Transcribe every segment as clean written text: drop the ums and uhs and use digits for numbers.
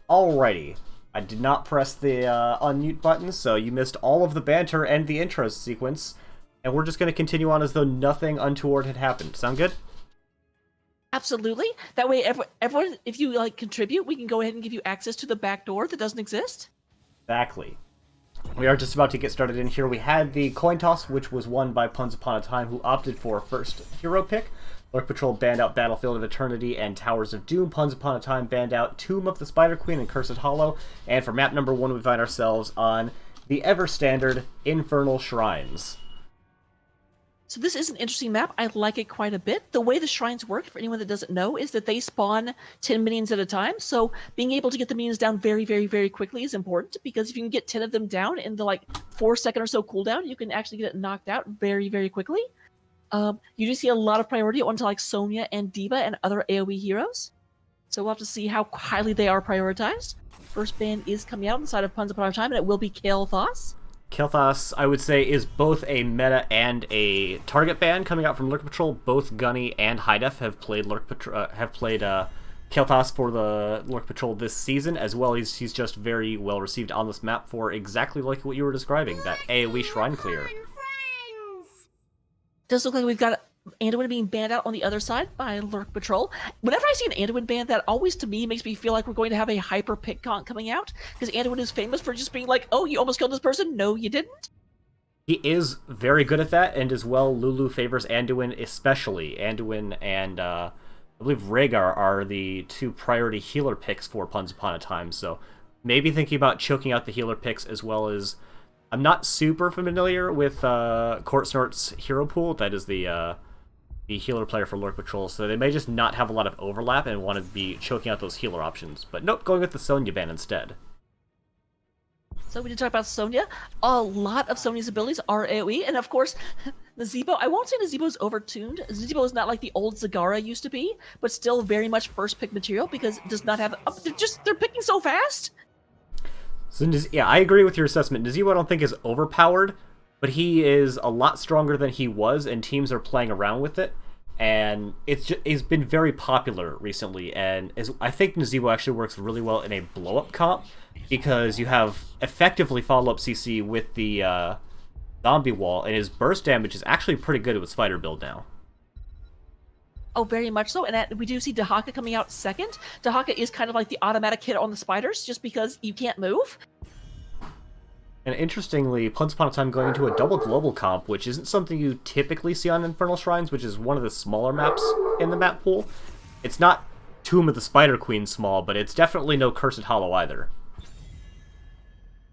Alrighty. I did not press the unmute button, so you missed all of the banter and the intro sequence. And we're just going to continue on as though nothing untoward had happened. Sound good? Absolutely. That way, everyone, if you contribute, we can go ahead and give you access to the back door that doesn't exist. Exactly. We are just about to get started in here. We had the coin toss, which was won by Puns Upon a Time, who opted for first hero pick. Lurk Patrol banned out Battlefield of Eternity and Towers of Doom. Puns Upon a Time banned out Tomb of the Spider Queen and Cursed Hollow. And for map number 1, we find ourselves on the ever-standard Infernal Shrines. So this is an interesting map. I like it quite a bit. The way the shrines work, for anyone that doesn't know, is that they spawn 10 minions at a time. So being able to get the minions down very, very, very quickly is important, because if you can get 10 of them down in the 4-second or so cooldown, you can actually get it knocked out very, very quickly. You do see a lot of priority onto Sonya and D.Va and other AoE heroes. So we'll have to see how highly they are prioritized. First ban is coming out on the side of Puns Upon a Time, and it will be Kael'thas. Kael'thas, I would say, is both a meta and a target ban coming out from Lurk Patrol. Both Gunny and Hidef have played Kael'thas for the Lurk Patrol this season, as well. He's just very well received on this map for exactly like what you were describing, that AoE shrine clear. Does look like we've got Anduin being banned out on the other side by Lurk Patrol. Whenever I see an Anduin ban, that always, to me, makes me feel like we're going to have a hyper pick con coming out, because Anduin is famous for just being like, oh, you almost killed this person? No, you didn't. He is very good at that, and as well, Lulu favors Anduin especially. Anduin and, I believe Rhaegar are the 2 priority healer picks for Puns Upon a Time, so maybe thinking about choking out the healer picks, as well as... I'm not super familiar with Court Snort's hero pool. That is the healer player for Lurk Patrol, so they may just not have a lot of overlap and want to be choking out those healer options. But nope, going with the Sonya ban instead. So we did talk about Sonya. A lot of Sonya's abilities are AoE, and of course, Nazeebo. I won't say Nazeebo's overtuned. Nazeebo is not like the old Zagara used to be, but still very much first pick material, because it does not have... they're picking so fast! So, yeah, I agree with your assessment. Nazeebo I don't think is overpowered, but he is a lot stronger than he was, and teams are playing around with it. And it's been very popular recently, and I think Nazeebo actually works really well in a blow-up comp, because you have effectively follow-up CC with the zombie wall, and his burst damage is actually pretty good with Spider build now. Oh, very much so. And we do see Dahaka coming out second. Dahaka is kind of like the automatic hit on the spiders, just because you can't move. And interestingly, Puns Upon a Time going into a double global comp, which isn't something you typically see on Infernal Shrines, which is one of the smaller maps in the map pool. It's not Tomb of the Spider Queen small, but it's definitely no Cursed Hollow either.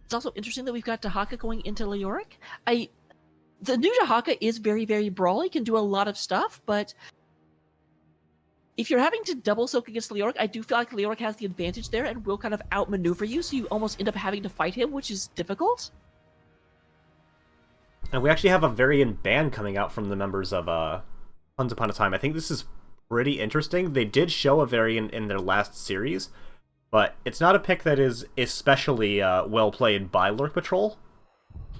It's also interesting that we've got Dahaka going into Leoric. The new Dahaka is very, very brawly, can do a lot of stuff, but... if you're having to double soak against Leoric, I do feel like Leoric has the advantage there and will kind of outmaneuver you, so you almost end up having to fight him, which is difficult. And we actually have a variant ban coming out from the members of Puns Upon a Time. I think this is pretty interesting. They did show a variant in their last series, but it's not a pick that is especially well played by Lurk Patrol.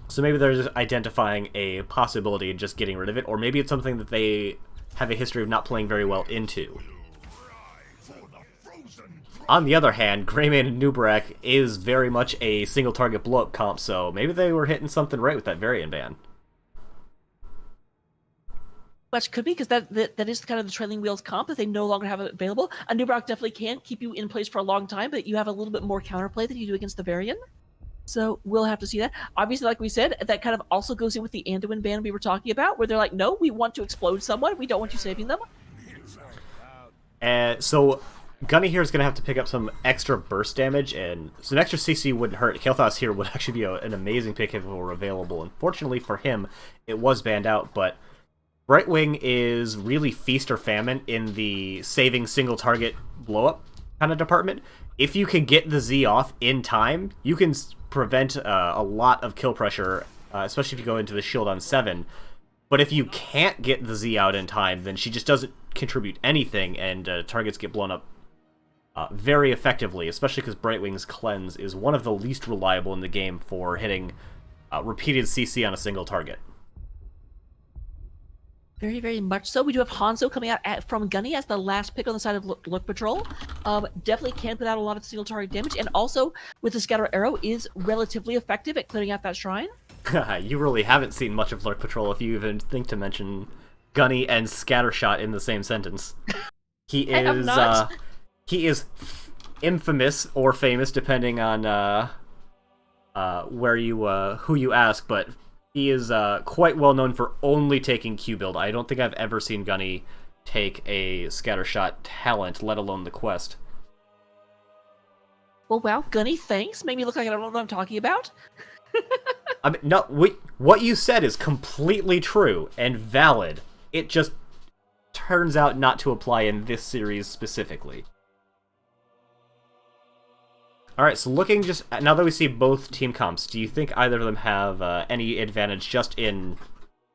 So maybe they're just identifying a possibility and just getting rid of it, or maybe it's something that they have a history of not playing very well into. On the other hand, Greymane and Nubarak is very much a single target blow-up comp, so maybe they were hitting something right with that variant ban. Which could be, because that is kind of the trailing wheels comp that they no longer have available. A Nubarak definitely can keep you in place for a long time, but you have a little bit more counterplay than you do against the variant. So we'll have to see that. Obviously, like we said, that kind of also goes in with the Anduin ban we were talking about, where they're like, no, we want to explode someone. We don't want you saving them. So Gunny here is going to have to pick up some extra burst damage, and some extra CC wouldn't hurt. Kael'thas here would actually be an amazing pick if it were available. Unfortunately for him, it was banned out, but Brightwing is really feast or famine in the saving single target blow-up kind of department. If you can get the Z off in time, you can prevent a lot of kill pressure, especially if you go into the shield on 7. But if you can't get the Z out in time, then she just doesn't contribute anything, and targets get blown up very effectively, especially because Brightwing's Cleanse is one of the least reliable in the game for hitting repeated CC on a single target. Very, very much so. We do have Hanzo coming out from Gunny as the last pick on the side of Lurk Patrol. Definitely can put out a lot of single target damage, and also with the Scatter Arrow is relatively effective at clearing out that shrine. You really haven't seen much of Lurk Patrol if you even think to mention Gunny and Scattershot in the same sentence. He I have is not. he is infamous or famous depending on where you who you ask, but he is quite well known for only taking Q build. I don't think I've ever seen Gunny take a Scattershot talent, let alone the quest. Well, wow, Gunny, thanks. Made me look like I don't know what I'm talking about. I mean, no, what you said is completely true and valid. It just turns out not to apply in this series specifically. Alright, so looking just... Now that we see both team comps, do you think either of them have any advantage just in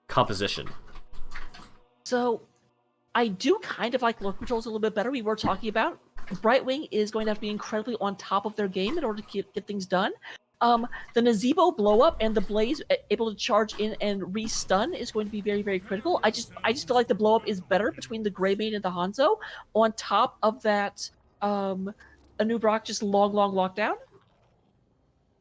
composition? So, I do kind of like Lurk Patrols a little bit better. We were talking about Brightwing is going to have to be incredibly on top of their game in order to get things done. The Nazebo blow up and the Blaze able to charge in and re-stun is going to be very, very critical. I just feel like the blow up is better between the Greymane and the Hanzo on top of that Anub'arak just long lockdown.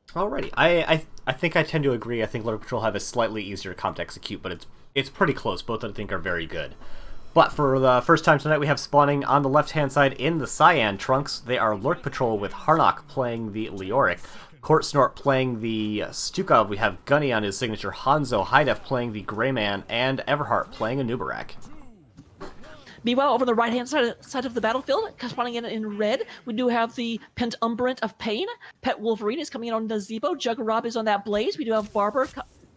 Alrighty, I think I tend to agree. I think Lurk Patrol have a slightly easier comp to execute, but it's pretty close. Both I think are very good. But for the first time tonight, we have spawning on the left-hand side in the Cyan trunks. They are Lurk Patrol with Harnock playing the Leoric, Court Snort playing the Stukov. We have Gunny on his signature, Hanzo, Hidef playing the Greyman, and Everheart playing Anub'arak. Meanwhile, over the right-hand side of the battlefield, spawning in red, we do have the Pentumbrant of Pain. Pet Wolverine is coming in on Nazebo. Juggerab is on that Blaze. We do have Barber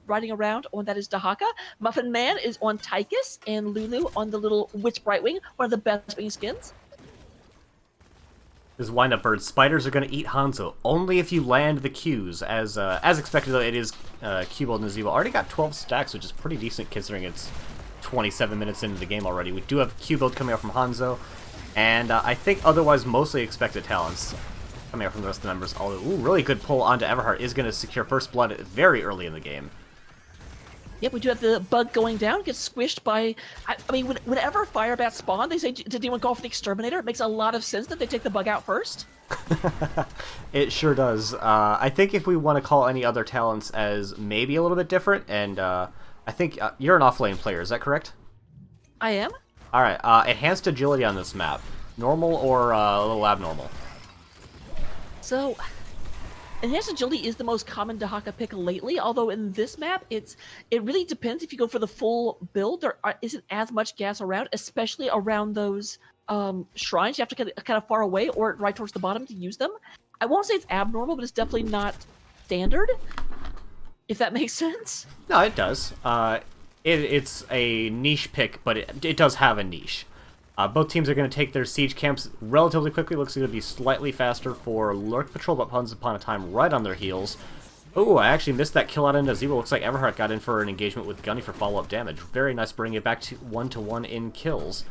riding around on that is Dahaka. Muffin Man is on Tychus, and Lulu on the little Witch Brightwing, one of the best wing skins. This wind-up bird. Spiders are going to eat Hanzo only if you land the Qs. As expected, though, it is Q-Build Nazebo. Already got 12 stacks, which is pretty decent considering it's 27 minutes into the game already. We do have Q-Build coming out from Hanzo, and I think otherwise mostly expected talents coming out from the rest of the members. Although, really good pull onto Everheart is going to secure first blood very early in the game. Yep, we do have the bug going down, gets squished by... I mean, whenever Firebats spawn, they say, did anyone go for the Exterminator? It makes a lot of sense that they take the bug out first. It sure does. I think if we want to call any other talents as maybe a little bit different, and I think you're an off-lane player, is that correct? I am. Alright, enhanced agility on this map. Normal or a little abnormal? So... Enhanced Agility is the most common Dahaka pick lately, although in this map, it really depends. If you go for the full build, there isn't as much gas around, especially around those shrines. You have to get kind of far away or right towards the bottom to use them. I won't say it's abnormal, but it's definitely not standard, if that makes sense. No, it does. It's a niche pick, but it does have a niche. Both teams are going to take their siege camps relatively quickly. Looks like it'll be slightly faster for Lurk Patrol, but Once Upon a Time right on their heels. Oh, I actually missed that kill out into Zebo. Looks like Everheart got in for an engagement with Gunny for follow-up damage. Very nice bringing it back to 1-1 in kills.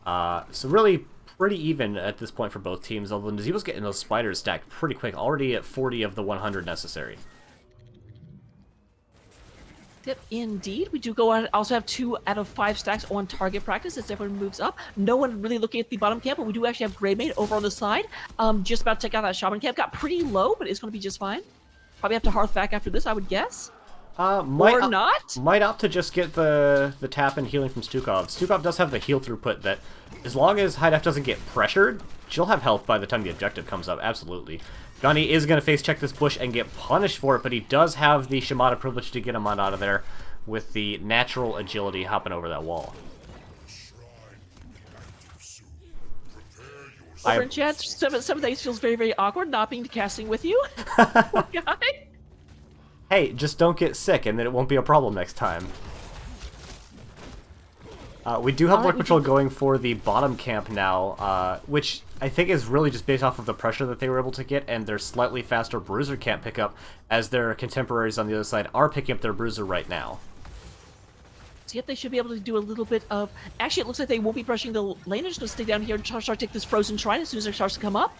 So really pretty even at this point for both teams, although Nazebo's getting those spiders stacked pretty quick, already at 40 of the 100 necessary. Yep, indeed. We do go on, also have 2 out of 5 stacks on target practice as everyone moves up. No one really looking at the bottom camp, but we do actually have Greymane over on the side. Just about to take out that Shaman camp. Got pretty low, but it's going to be just fine. Probably have to hearth back after this, I would guess. Or not? Might opt to just get the tap and healing from Stukov. Stukov does have the heal throughput that, as long as Hidef doesn't get pressured, she'll have health by the time the objective comes up, absolutely. Gunny is going to face check this bush and get punished for it, but he does have the Shimada privilege to get him on out of there with the natural agility hopping over that wall. Over in chat, some of these feels very, very awkward not being casting with you. Poor guy. Hey, just don't get sick and then it won't be a problem next time. We do have Lurk Patrol going for the bottom camp now, which I think is really just based off of the pressure that they were able to get and their slightly faster Bruiser camp pickup, as their contemporaries on the other side are picking up their Bruiser right now. So yet they should be able to do a little bit of... Actually, it looks like they won't be brushing the lane. They're just going to stay down here and start to take this Frozen Shrine as soon as it starts to come up.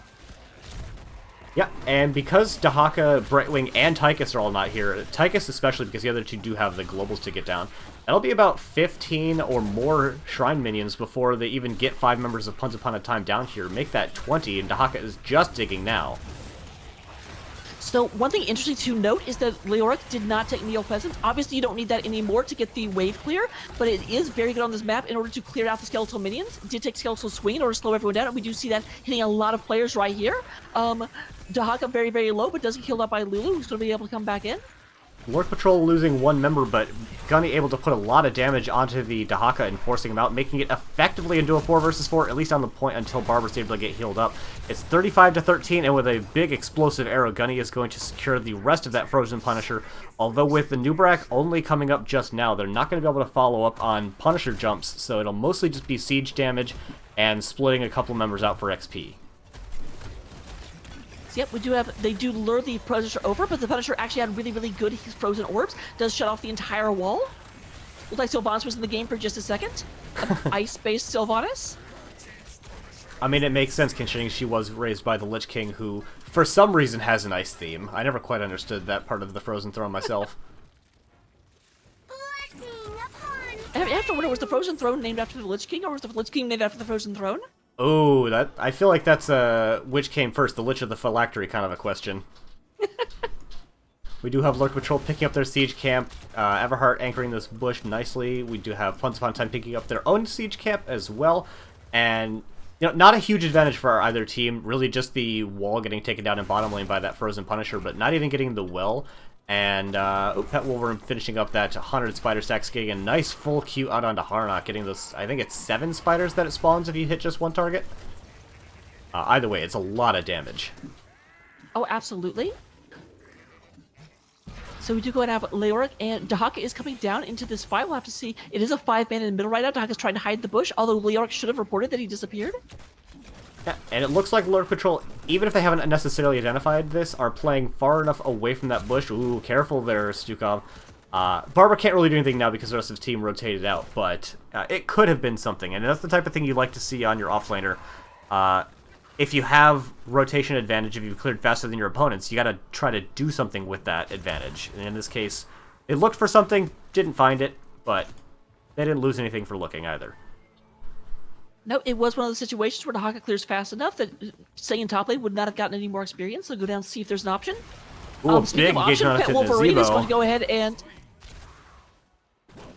Yeah, and because Dahaka, Brightwing, and Tychus are all not here, Tychus especially because the other two do have the globals to get down, that'll be about 15 or more Shrine minions before they even get 5 members of Once Upon a Time down here. Make that 20, and Dahaka is just digging now. So one thing interesting to note is that Lurk did not take Neo Peasants. Obviously, you don't need that anymore to get the wave clear, but it is very good on this map in order to clear out the skeletal minions. It did take skeletal swing in order to slow everyone down, and we do see that hitting a lot of players right here. Dahaka very, very low, but doesn't get killed up by Lulu, who's going to be able to come back in. Lurk Patrol losing 1 member, but Gunny able to put a lot of damage onto the Dahaka and forcing him out, making it effectively into a 4 versus 4, at least on the point until Barber's able to get healed up. It's 35-13, and with a big explosive arrow, Gunny is going to secure the rest of that Frozen Punisher. Although with the Nubrak only coming up just now, they're not going to be able to follow up on Punisher jumps, so it'll mostly just be siege damage and splitting a couple members out for XP. Yep, they do lure the Punisher over, but the Punisher actually had really, really good frozen orbs. Does shut off the entire wall. Looks like Sylvanas was in the game for just a second. Ice-based Sylvanas. I mean, it makes sense considering she was raised by the Lich King, who, for some reason, has an ice theme. I never quite understood that part of the Frozen Throne myself. I have to wonder, was the Frozen Throne named after the Lich King, or was the Lich King named after the Frozen Throne? Oh, I feel like that's which came first, the Lich or the Phylactery kind of a question. We do have Lurk Patrol picking up their siege camp, Everheart anchoring this bush nicely. We do have Once Upon a Time picking up their own siege camp as well, and not a huge advantage for either team. Really, just the wall getting taken down in bottom lane by that Frozen Punisher, but not even getting the well. And Pet Wolverine finishing up that 100 spider stacks, getting a nice full Q out onto Harnock, getting those, I think it's 7 spiders that it spawns if you hit just one target. Either way, it's a lot of damage. Oh, absolutely. So we do go and have Lurk, and Dahaka is coming down into this fight. We'll have to see. It is a 5-man in the middle right now. Dahaka's trying to hide the bush, although Lurk should have reported that he disappeared. Yeah, and it looks like Lurk Patrol, even if they haven't necessarily identified this, are playing far enough away from that bush. Ooh, careful there, Stukov. Barber can't really do anything now because the rest of his team rotated out, but it could have been something, and that's the type of thing you'd like to see on your offlaner. If you have rotation advantage, if you've cleared faster than your opponents, you gotta try to do something with that advantage. And in this case, they looked for something, didn't find it, but they didn't lose anything for looking either. No, it was one of those situations where Dahaka clears fast enough that staying in top lane would not have gotten any more experience, so go down and see if there's an option. Ooh, Speaking big of option, engagement Pet on Wolverine is Zebo. going to go ahead and...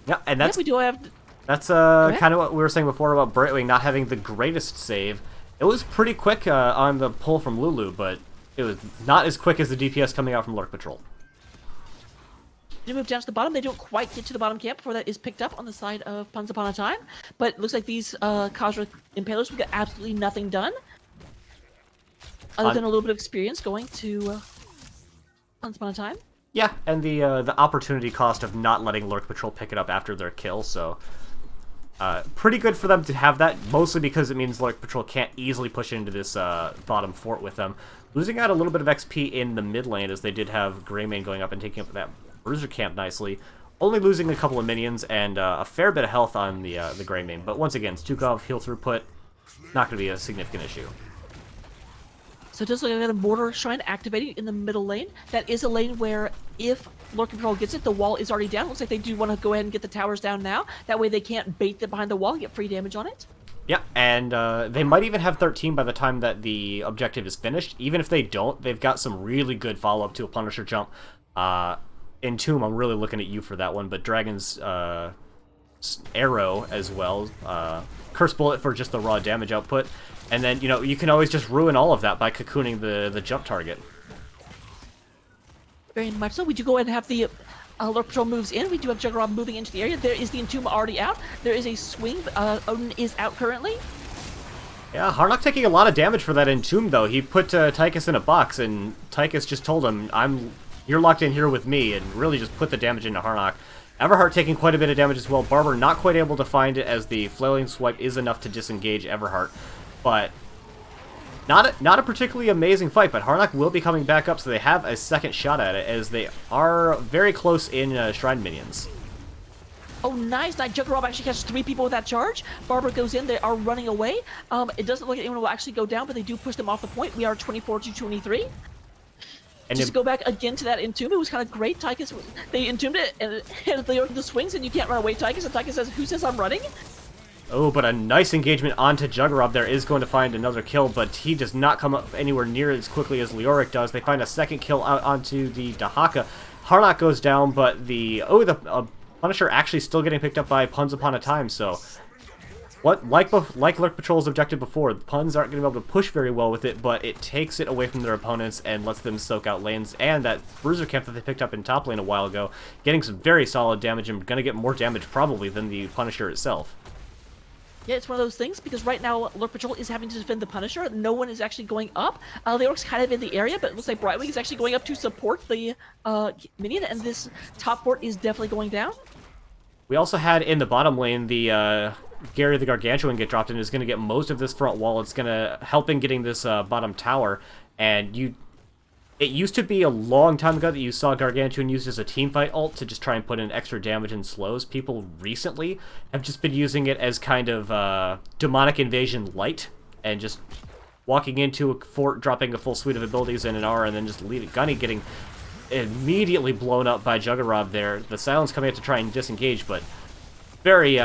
Yeah, and that's... we do have... That's kind of what we were saying before about Brightwing not having the greatest save. It was pretty quick on the pull from Lulu, but it was not as quick as the DPS coming out from Lurk Patrol. They move down to the bottom. They don't quite get to the bottom camp before that is picked up on the side of Once Upon a Time. But it looks like these Khazra Impalers will get absolutely nothing done. Other than a little bit of experience going to Once Upon a Time. Yeah, and the opportunity cost of not letting Lurk Patrol pick it up after their kill, so... pretty good for them to have that, mostly because it means Lurk Patrol can't easily push into this bottom fort with them. Losing out a little bit of XP in the mid lane, as they did have Greymane going up and taking up that Bruiser camp nicely. Only losing a couple of minions and a fair bit of health on the Greymane. But once again, Stukov, heal throughput, not going to be a significant issue. So it does look like a Mortar Shrine activating in the middle lane. That is a lane where if Lurk Patrol gets it, the wall is already down. Looks like they do want to go ahead and get the towers down now. That way they can't bait them behind the wall and get free damage on it. Yeah, and they might even have 13 by the time that the objective is finished. Even if they don't, they've got some really good follow-up to a Punisher jump. Entomb, I'm really looking at you for that one, but Dragon's Arrow as well. Curse Bullet for just the raw damage output. And then, you can always just ruin all of that by cocooning the jump target. Very much so. We do go ahead and have the Lurk Patrol moves in. We do have Juggernaut moving into the area. There is the Entomb already out. There is a swing. Odin is out currently. Yeah, Harnock taking a lot of damage for that Entomb, though. He put Tychus in a box, and Tychus just told him, you're locked in here with me, and really just put the damage into Harnock. Everheart taking quite a bit of damage as well. Barber not quite able to find it, as the Flailing Swipe is enough to disengage Everheart. But not a particularly amazing fight, but Harnock will be coming back up, so they have a second shot at it, as they are very close in Shrine minions. Oh, nice. Juggernaut actually catches 3 people with that charge. Barber goes in. They are running away. It doesn't look like anyone will actually go down, but they do push them off the point. We are 24-23. And just to go back again to that entomb, it was kind of great. Tychus, they entombed it, and they the swings, and you can't run away, Tychus. And Tychus says, "Who says I'm running?" Oh, but a nice engagement onto Juggerab there is going to find another kill, but he does not come up anywhere near as quickly as Lurk does. They find a second kill out onto the Dahaka. Harlock goes down, but the Punisher actually still getting picked up by Puns Upon a Time, so... Like Lurk Patrol's objective before, the Puns aren't going to be able to push very well with it, but it takes it away from their opponents and lets them soak out lanes. And that Bruiser Camp that they picked up in top lane a while ago, getting some very solid damage and going to get more damage probably than the Punisher itself. Yeah, it's one of those things, because right now Lurk Patrol is having to defend the Punisher. No one is actually going up. Lurk's kind of in the area, but it looks like Brightwing is actually going up to support the minion, and this top fort is definitely going down. We also had in the bottom lane the Gary the Gargantuan get dropped in, is going to get most of this front wall. It's going to help in getting this bottom tower, and it used to be a long time ago that you saw Gargantuan used as a teamfight ult to just try and put in extra damage and slows. People recently have just been using it as kind of Demonic Invasion light, and just walking into a fort, dropping a full suite of abilities in an R, and then just leaving. Gunny getting immediately blown up by Juggerab there. The Silence coming out to try and disengage, but very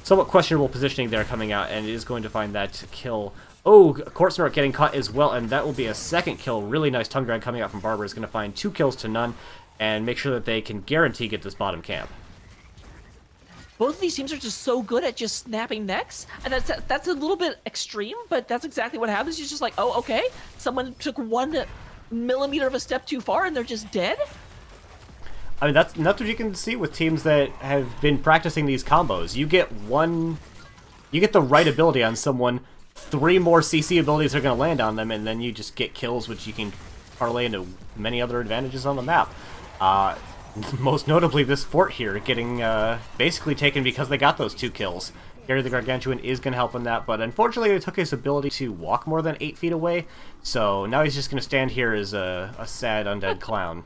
somewhat questionable positioning there coming out, and is going to find that kill. Oh, Corpsnort getting caught as well, and that will be a second kill. Really nice tongue drag coming out from Barber. Is going to find 2 kills to none, and make sure that they can guarantee get this bottom camp. Both of these teams are just so good at just snapping necks, and that's a little bit extreme, but that's exactly what happens. You're just like, oh, okay, someone took 1 millimeter of a step too far, and they're just dead. I mean, that's what you can see with teams that have been practicing these combos. You get the right ability on someone, 3 more CC abilities are going to land on them, and then you just get kills, which you can parlay into many other advantages on the map. Most notably, this fort here getting basically taken because they got those 2 kills. Gary the Gargantuan is going to help in that, but unfortunately they took his ability to walk more than 8 feet away, so now he's just going to stand here as a sad undead clown.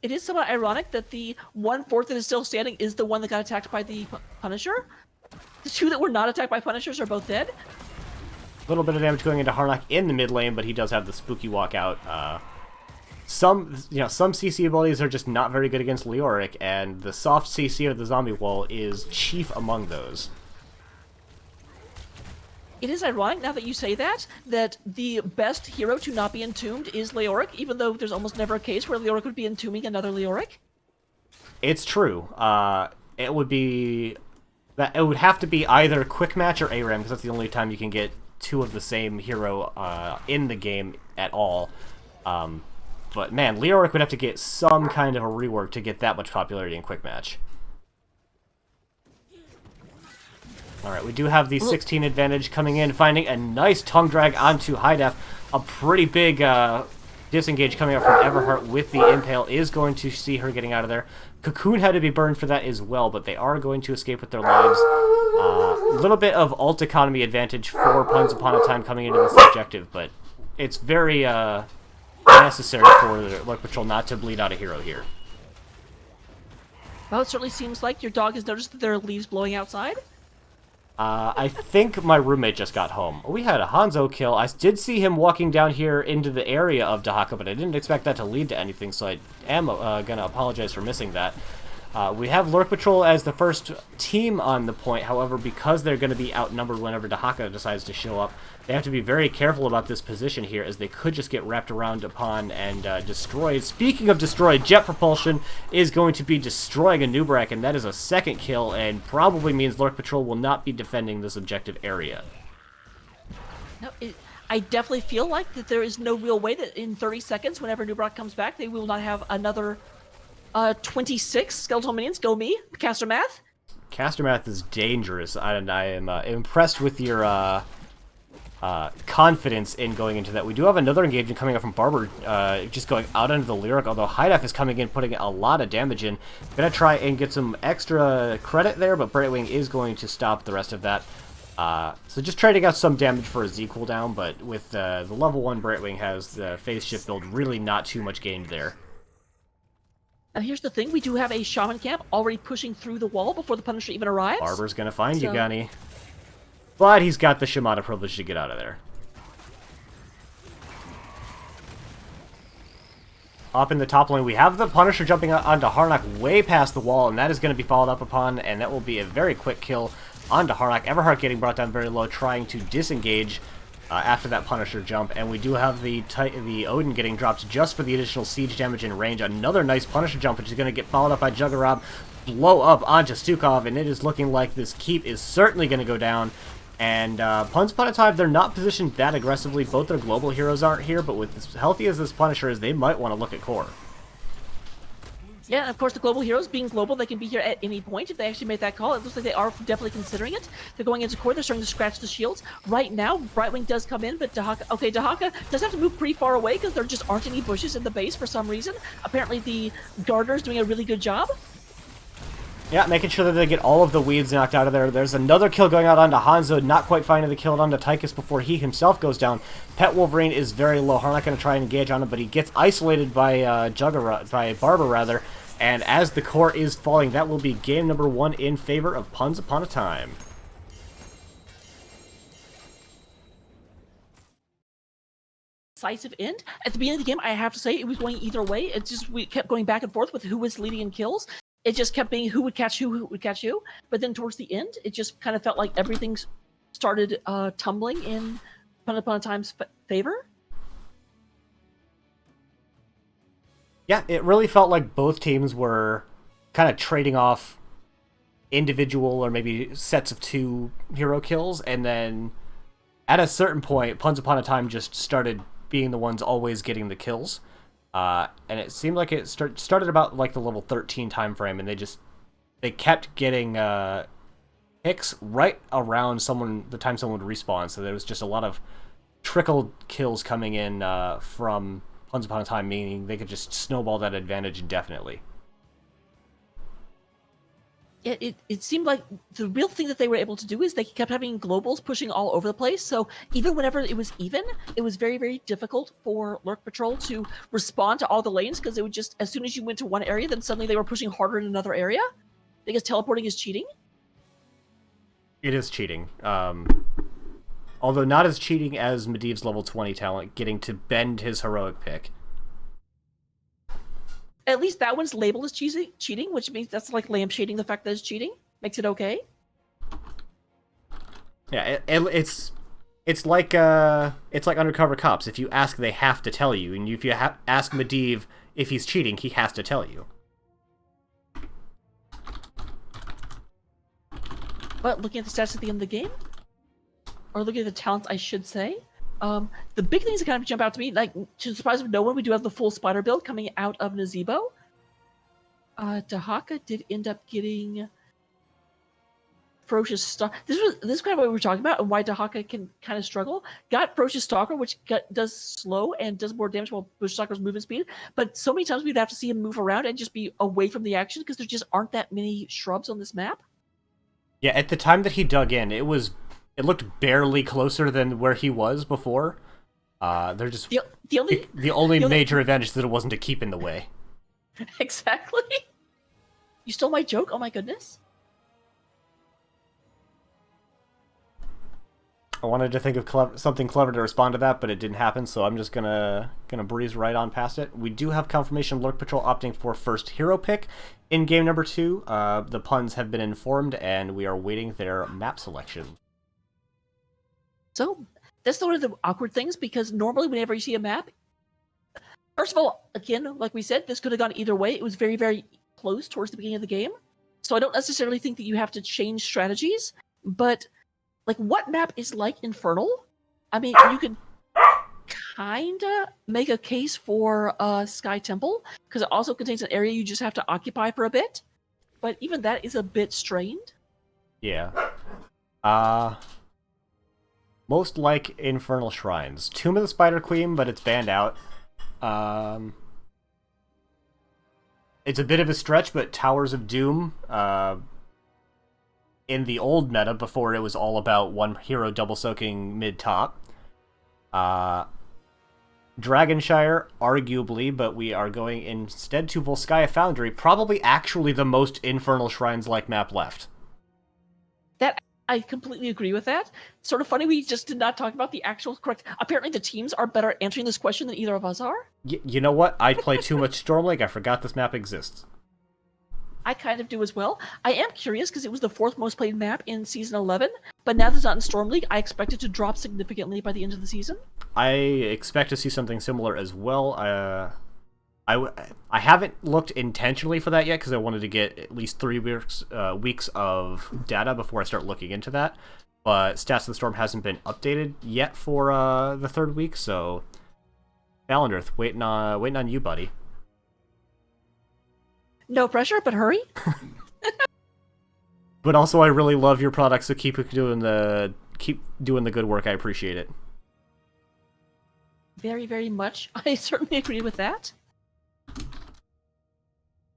It is somewhat ironic that the 1/4 that is still standing is the one that got attacked by the Punisher. The 2 that were not attacked by Punishers are both dead. A little bit of damage going into Harlock in the mid lane, but he does have the spooky walkout. Some CC abilities are just not very good against Leoric, and the soft CC of the zombie wall is chief among those. It is ironic, now that you say that the best hero to not be entombed is Leoric, even though there's almost never a case where Leoric would be entombing another Leoric. It's true. It would have to be either Quick Match or ARAM, because that's the only time you can get 2 of the same hero in the game at all. But man, Leoric would have to get some kind of a rework to get that much popularity in Quick Match. Alright, we do have the 16 advantage coming in, finding a nice tongue drag onto High Def. A pretty big disengage coming out from Everheart with the Impale is going to see her getting out of there. Cocoon had to be burned for that as well, but they are going to escape with their lives. A little bit of ult economy advantage for Puns Upon a Time coming into this objective, but it's very necessary for the Lurk Patrol not to bleed out a hero here. Well, it certainly seems like your dog has noticed that there are leaves blowing outside. I think my roommate just got home. We had a Hanzo kill. I did see him walking down here into the area of Dahaka, but I didn't expect that to lead to anything, so I am going to apologize for missing that. We have Lurk Patrol as the first team on the point. However, because they're going to be outnumbered whenever Dahaka decides to show up, they have to be very careful about this position here, as they could just get wrapped around upon and destroyed. Speaking of destroyed, Jet Propulsion is going to be destroying a Nubrak, and that is a second kill, and probably means Lurk Patrol will not be defending this objective area. No, I definitely feel like that there is no real way that in 30 seconds, whenever Nubrak comes back, they will not have another 26 skeletal minions. Go me, caster math. Caster math is dangerous, and I am impressed with your confidence in going into that. We do have another engagement coming up from Barber, just going out into the Lyric, although High Def is coming in, putting a lot of damage in. Gonna try and get some extra credit there, but Brightwing is going to stop the rest of that. So just trying to get some damage for a Z cooldown, but with the level 1 Brightwing has the phase shift build, really not too much gained there. Now here's the thing, we do have a Shaman camp already pushing through the wall before the Punisher even arrives. Barber's gonna find you, Gunny. But he's got the Shimada privilege to get out of there. up in the top lane. We have the Punisher jumping onto Harnack way past the wall, and that is going to be followed up upon, and that will be a very quick kill onto Harnack. Everhart getting brought down very low, trying to disengage after that Punisher jump, and we do have the Odin getting dropped just for the additional siege damage in range. Another nice Punisher jump, which is going to get followed up by Juggerab, blow up onto Stukov, and it is looking like this keep is certainly going to go down. And Once Upon a Time, they're not positioned that aggressively. Both their global heroes aren't here, but with as healthy as this Punisher is, they might want to look at core. Yeah, and of course, the global heroes being global, they can be here at any point if they actually made that call. It looks like they are definitely considering it. They're going into core. They're starting to scratch the shields. Right now, Brightwing does come in, but Dahaka... Okay, Dahaka does have to move pretty far away because there just aren't any bushes in the base for some reason. Apparently, the Gardener's doing a really good job. Yeah, making sure that they get all of the weeds knocked out of there. There's another kill going out onto Hanzo, not quite finding the kill onto Tychus before he himself goes down. Pet Wolverine is very low. Harnack going to try and engage on him, but he gets isolated by Barber, rather. And as the core is falling, that will be game number 1 in favor of Puns Upon a Time. Decisive end. At the beginning of the game, I have to say, it was going either way. We kept going back and forth with who was leading in kills. It just kept being who would catch who would catch who. But then towards the end, it just kind of felt like everything started tumbling in Puns Upon a Time's favor. Yeah, it really felt like both teams were kind of trading off individual or maybe sets of 2 hero kills, and then at a certain point, Puns Upon a Time just started being the ones always getting the kills. And it seemed like it started about like the level 13 time frame, and they kept getting hits right around the time someone would respawn, so there was just a lot of trickle kills coming in from Once Upon a Time, meaning they could just snowball that advantage indefinitely. It seemed like the real thing that they were able to do is they kept having globals pushing all over the place. So even whenever it was even, it was very, very difficult for Lurk Patrol to respond to all the lanes because it would just, as soon as you went to one area, then suddenly they were pushing harder in another area. Because teleporting is cheating. It is cheating. Although not as cheating as Medivh's level 20 talent, getting to bend his heroic pick. At least that one's labeled as cheating, which means that's like lampshading the fact that it's cheating. Makes it okay. Yeah, it's like Undercover Cops. If you ask, they have to tell you, and if you ask Medivh if he's cheating, he has to tell you. But looking at the stats at the end of the game, or looking at the talents, I should say, the big things that kind of jump out to me, like to the surprise of no one, we do have the full spider build coming out of Nazebo. Dahaka did end up getting Ferocious Stalker. This is kind of what we were talking about and why Dahaka can kind of struggle. Got Ferocious Stalker, which does slow and does more damage while Ferocious Stalker's movement speed. But so many times we'd have to see him move around and just be away from the action because there just aren't that many shrubs on this map. Yeah, at the time that he dug in, it looked barely closer than where he was before. They're just the only major advantage is that it wasn't a keep in the way. Exactly. You stole my joke? Oh my goodness. I wanted to think of something clever to respond to that, but it didn't happen, so I'm just gonna breeze right on past it. We do have confirmation Lurk Patrol opting for first hero pick in game number 2. The puns have been informed, and we are waiting their map selection. So that's one of the awkward things, because normally whenever you see a map, first of all, again, like we said, this could have gone either way. It was very, very close towards the beginning of the game. So I don't necessarily think that you have to change strategies, but like what map is like Infernal? I mean, you could kinda make a case for Sky Temple, because it also contains an area you just have to occupy for a bit. But even that is a bit strained. Yeah. Most like Infernal Shrines. Tomb of the Spider Queen, but it's banned out. It's a bit of a stretch, but Towers of Doom, in the old meta, before it was all about one hero double soaking mid-top. Dragonshire, arguably, but we are going instead to Volskaya Foundry, probably actually the most Infernal Shrines-like map left. That I completely agree with that. Sort of funny we just did not talk about the actual correct... Apparently the teams are better at answering this question than either of us are. You know what? I play too much Storm League. I forgot this map exists. I kind of do as well. I am curious because it was the 4th most played map in Season 11, but now that it's not in Storm League, I expect it to drop significantly by the end of the season. I expect to see something similar as well. I haven't looked intentionally for that yet because I wanted to get at least 3 weeks of data before I start looking into that. But Stats of the Storm hasn't been updated yet for the 3rd week, so Valendirth, waiting on you, buddy. No pressure, but hurry. But also, I really love your product, so keep doing the good work. I appreciate it. Very, very much. I certainly agree with that.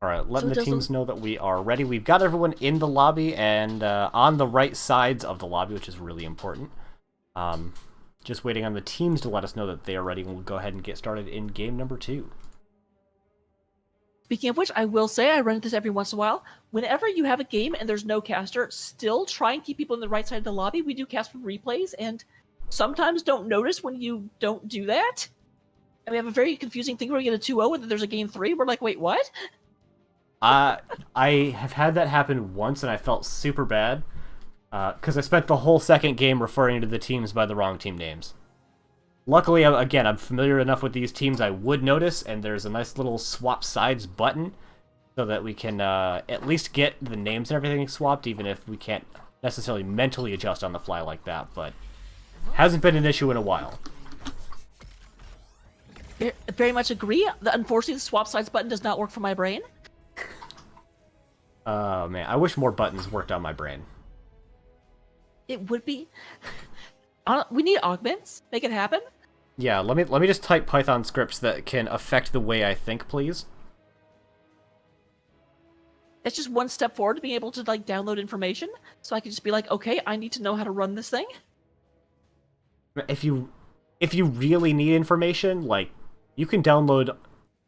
All right, letting the teams know that we are ready. We've got everyone in the lobby and on the right sides of the lobby, which is really important. Just waiting on the teams to let us know that they are ready, and we'll go ahead and get started in game number 2. Speaking of which, I will say, I run into this every once in a while. Whenever you have a game and there's no caster, still try and keep people on the right side of the lobby. We do cast from replays, and sometimes don't notice when you don't do that. And we have a very confusing thing where we get a 2-0 and then there's a game 3. We're like, wait, what? I have had that happen once, and I felt super bad because I spent the whole second game referring to the teams by the wrong team names. Luckily, again, I'm familiar enough with these teams I would notice, and there's a nice little swap sides button so that we can at least get the names and everything swapped, even if we can't necessarily mentally adjust on the fly like that, but hasn't been an issue in a while. Very much agree. Unfortunately, the swap sides button does not work for my brain. Oh, man. I wish more buttons worked on my brain. It would be... We need augments. Make it happen. Yeah, let me just type Python scripts that can affect the way I think, please. That's just one step forward to being able to like download information. So I can just be like, okay, I need to know how to run this thing. If you really need information, like, you can download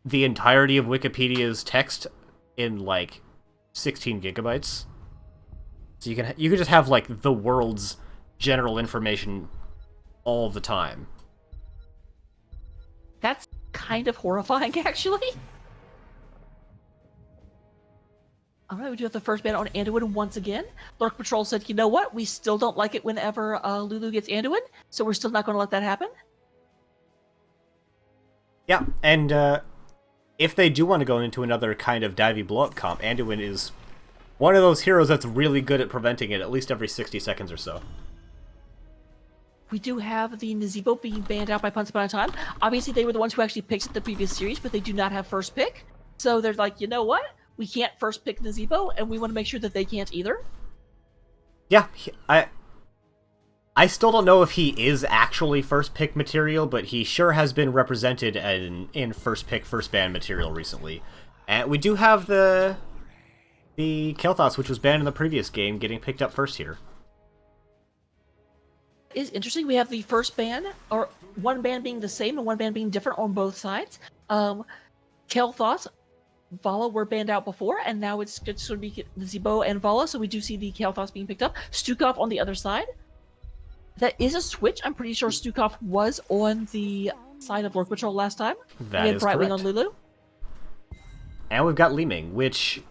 the entirety of Wikipedia's text in like 16 gigabytes. So you can just have like the world's general information all the time. That's kind of horrifying, actually. Alright, we do have the first ban on Anduin once again. Lurk Patrol said, you know what? We still don't like it whenever Lulu gets Anduin, so we're still not going to let that happen. Yeah, and if they do want to go into another kind of divey blow-up comp, Anduin is one of those heroes that's really good at preventing it at least every 60 seconds or so. We do have the Nazeebo being banned out by Once Upon a Time. Obviously, they were the ones who actually picked it the previous series, but they do not have first pick. So they're like, you know what? We can't first pick Nazeebo, and we want to make sure that they can't either. Yeah, I still don't know if he is actually first pick material, but he sure has been represented in first pick, first ban material recently. And we do have the Kael'thas, which was banned in the previous game, getting picked up first here. Is interesting. We have the first ban, or one ban being the same and one ban being different on both sides. Kael'thas, Vala were banned out before, and now it's going to be Nazeebo and Vala, so we do see the Kael'thas being picked up. Stukov on the other side. That is a switch. I'm pretty sure Stukov was on the side of Lurk Patrol last time. That we had is Brightwing correct. on Lulu. And we've got Li Ming, which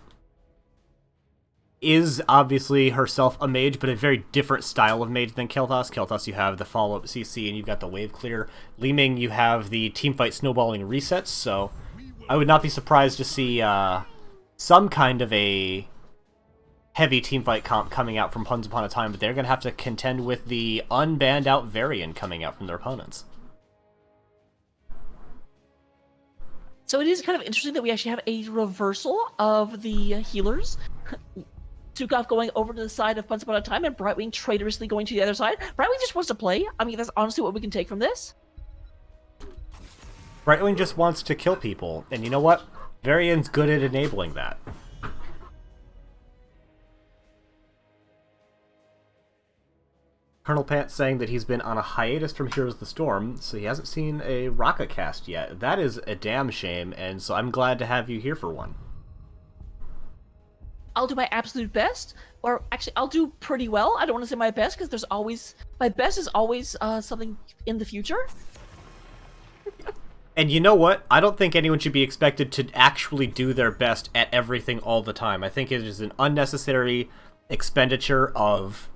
is obviously herself a mage, but a very different style of mage than Kael'thas. Kael'thas, you have the follow-up CC, and you've got the wave clear. Li Ming, you have the teamfight snowballing resets, so I would not be surprised to see some kind of a heavy teamfight comp coming out from Once Upon a Time, but they're going to have to contend with the unbanned out variant coming out from their opponents. So it is kind of interesting that we actually have a reversal of the healers. Stukov going over to the side of Once Upon a Time, and Brightwing traitorously going to the other side. Brightwing just wants to play. I mean, that's honestly what we can take from this. Brightwing just wants to kill people, and you know what? Varian's good at enabling that. Colonel Pant saying that he's been on a hiatus from Heroes of the Storm, so he hasn't seen a Raka cast yet. That is a damn shame, and so I'm glad to have you here for one. I'll do my absolute best, or actually, I'll do pretty well. I don't want to say my best because there's always my best is always something in the future. And you know what? I don't think anyone should be expected to actually do their best at everything all the time. I think it is an unnecessary expenditure of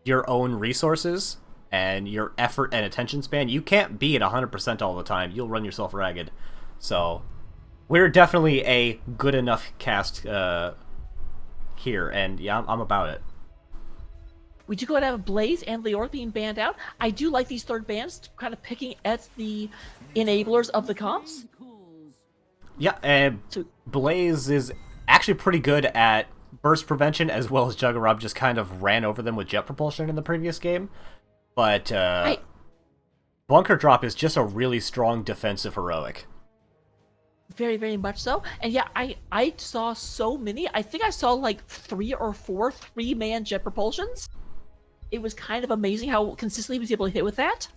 your own resources and your effort and attention span. You can't be at 100% all the time. You'll run yourself ragged. So, we're definitely a good enough cast here, and yeah, I'm about it. We do go ahead and have Blaze and Lurk being banned out. I do like these third bans kind of picking at the enablers of the comps. Yeah, and Blaze is actually pretty good at burst prevention, as well as Juggerab just kind of ran over them with jet propulsion in the previous game. But Bunker Drop is just a really strong defensive heroic. Very, very much so. And yeah, I saw so many. I think I saw like 3 or 4 3-man jet propulsions. It was kind of amazing how consistently he was able to hit with that.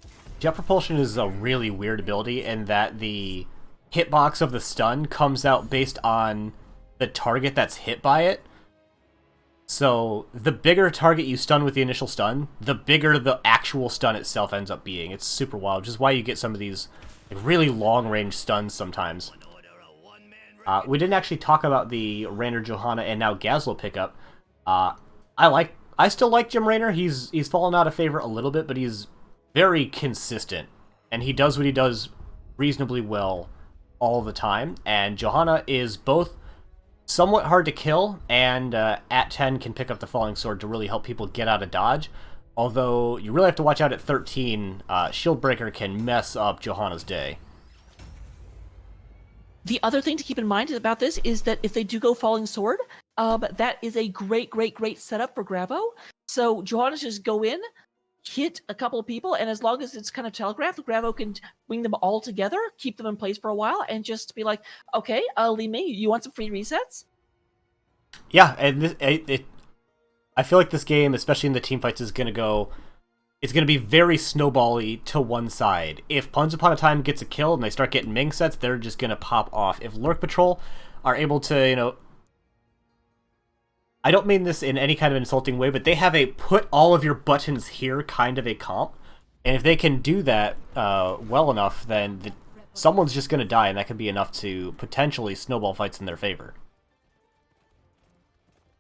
Jet propulsion is a really weird ability in that the hitbox of the stun comes out based on the target that's hit by it. So the bigger target you stun with the initial stun, the bigger the actual stun itself ends up being. It's super wild, which is why you get some of these really long-range stuns sometimes. We didn't actually talk about the Raynor, Johanna, and now Gazlo pickup. I still like Jim Raynor. He's fallen out of favor a little bit, but he's very consistent, and he does what he does reasonably well all the time. And Johanna is both somewhat hard to kill, and at 10 can pick up the Falling Sword to really help people get out of dodge. Although you really have to watch out at 13. Shield Breaker can mess up Johanna's day. The other thing to keep in mind about this is that if they do go Falling Sword, that is a great, great, great setup for Gravo. So Johanna just go in, hit a couple of people, and as long as it's kind of telegraphed, Gravo can wing them all together, keep them in place for a while, and just be like, okay, Li Ming, you want some free resets? Yeah, and I feel like this game, especially in the team fights, is going to be very snowbally to one side. If Once Upon a Time gets a kill and they start getting Ming sets, they're just going to pop off. If Lurk Patrol are able to, I don't mean this in any kind of insulting way, but they have a put all of your buttons here kind of a comp. And if they can do that well enough, then someone's just going to die, and that can be enough to potentially snowball fights in their favor.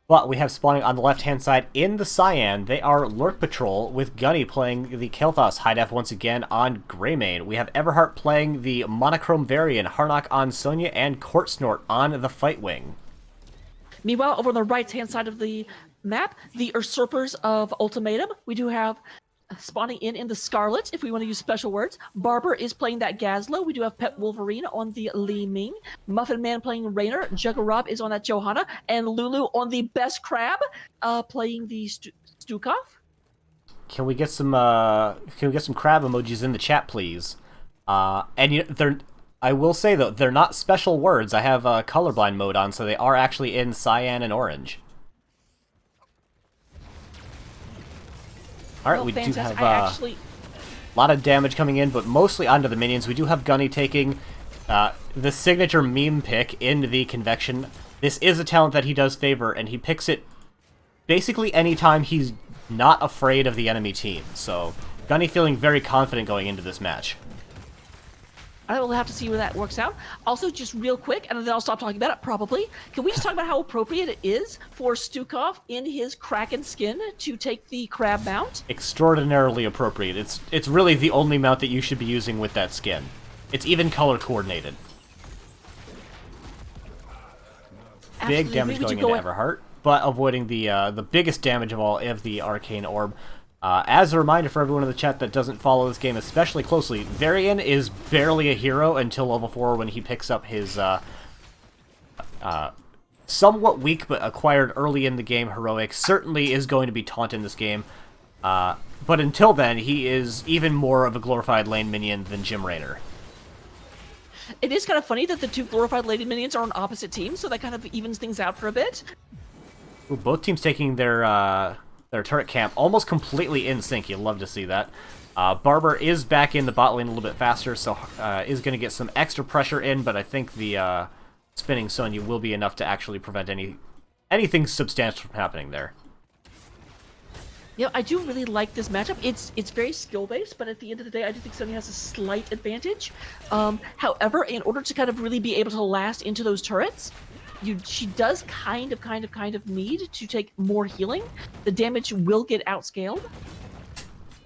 But we have spawning on the left-hand side in the Cyan. They are Lurk Patrol, with Gunny playing the Kael'thas High Def once again on Greymane. We have Everheart playing the Monochrome Varian, Harnock on Sonya, and Court Snort on the Fight Wing. Meanwhile, over on the right-hand side of the map, the Usurpers of Ultimatum, we do have spawning in the Scarlet, if we want to use special words. Barber is playing that Gazlo. We do have Pet Wolverine on the Li Ming. Muffin Man playing Raynor. Juggerab is on that Johanna. And Lulu on the Best Crab, playing the Stukov. Can we get some crab emojis in the chat, please? I will say, though, they're not special words. I have colorblind mode on, so they are actually in cyan and orange. Alright, we do have a lot of damage coming in, but mostly onto the minions. We do have Gunny taking the signature meme pick in the Convection. This is a talent that he does favor, and he picks it basically anytime he's not afraid of the enemy team. So, Gunny feeling very confident going into this match. I will have to see where that works out. Also, just real quick, and then I'll stop talking about it, probably. Can we just talk about how appropriate it is for Stukov in his Kraken skin to take the crab mount? Extraordinarily appropriate. It's really the only mount that you should be using with that skin. It's even color coordinated. Absolutely. Big damage going into Everheart, but avoiding the biggest damage of all of the Arcane Orb. As a reminder for everyone in the chat that doesn't follow this game especially closely, Varian is barely a hero until level 4 when he picks up his somewhat weak but acquired early in the game heroic. Certainly is going to be taunt in this game, but until then he is even more of a glorified lane minion than Jim Raynor. It is kind of funny that the two glorified lady minions are on opposite teams, so that kind of evens things out for a bit. Ooh, both teams taking their turret camp almost completely in sync. You'll love to see that. Barber is back in the bot lane a little bit faster, so is going to get some extra pressure in, but I think the spinning Sonya will be enough to actually prevent any anything substantial from happening there. I do really like this matchup. It's very skill-based, but at the end of the day, I do think Sonya has a slight advantage. However, in order to kind of really be able to last into those turrets, she does kind of need to take more healing. The damage will get outscaled.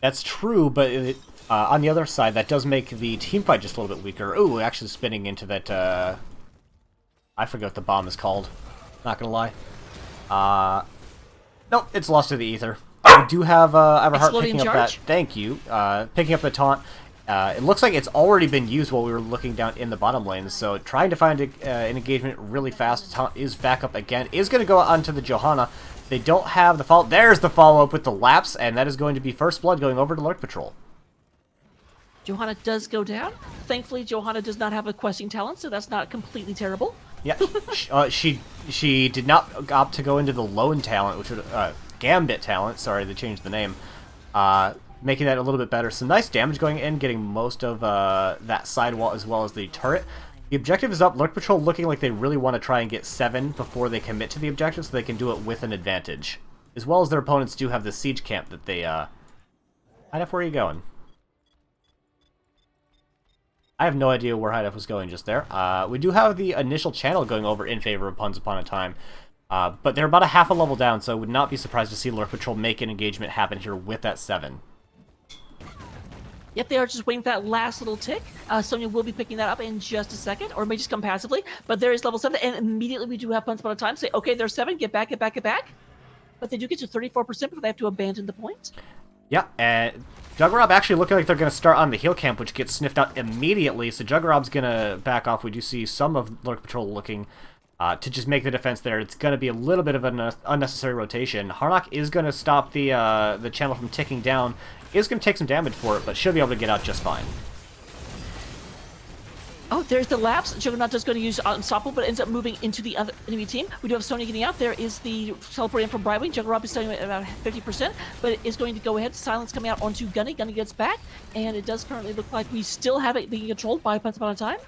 That's true, but on the other side, that does make the team fight just a little bit weaker. Ooh, actually spinning into that, I forget what the bomb is called. Not gonna lie. Nope, it's lost to the ether. We do have Everheart picking up that. Thank you. Picking up the taunt. It looks like it's already been used while we were looking down in the bottom lane, so trying to find an engagement really fast. Taunt is back up again. Is going to go onto the Johanna. They don't have the follow. There's the follow-up with the Lapse, and that is going to be First Blood going over to Lurk Patrol. Johanna does go down. Thankfully, Johanna does not have a questing talent, so that's not completely terrible. Yeah, she did not opt to go into the lone talent, which would... Gambit talent, sorry, they changed the name, making that a little bit better. Some nice damage going in, getting most of that sidewall as well as the turret. The objective is up. Lurk Patrol looking like they really want to try and get 7 before they commit to the objective so they can do it with an advantage. As well as their opponents do have the siege camp that they... Where are you going? I have no idea where Hidef was going just there. We do have the initial channel going over in favor of Once Upon a Time. But they're about a half a level down, so I would not be surprised to see Lurk Patrol make an engagement happen here with that 7. Yep, they are just waiting for that last little tick. Sonya will be picking that up in just a second, or it may just come passively. But there is level 7, and immediately we do have Once Upon a Time say, okay, there's 7, get back, get back, get back. But they do get to 34% before they have to abandon the point. Yeah, and Juggerab actually looking like they're going to start on the heal camp, which gets sniffed out immediately, so Juggerab's going to back off. We do see some of Lurk Patrol looking... to just make the defense there. It's going to be a little bit of an unnecessary rotation. Harnock is going to stop the channel from ticking down. Is going to take some damage for it, but should be able to get out just fine. Oh, there's the Lapse. Juggernaut does go to use Unstoppable, but ends up moving into the other enemy team. We do have Sonya getting out. There is the teleporting from Brightwing. Juggernaut is starting at about 50%, but it is going to go ahead. Silence coming out onto Gunny. Gunny gets back, and it does currently look like we still have it being controlled by Once Upon a Time.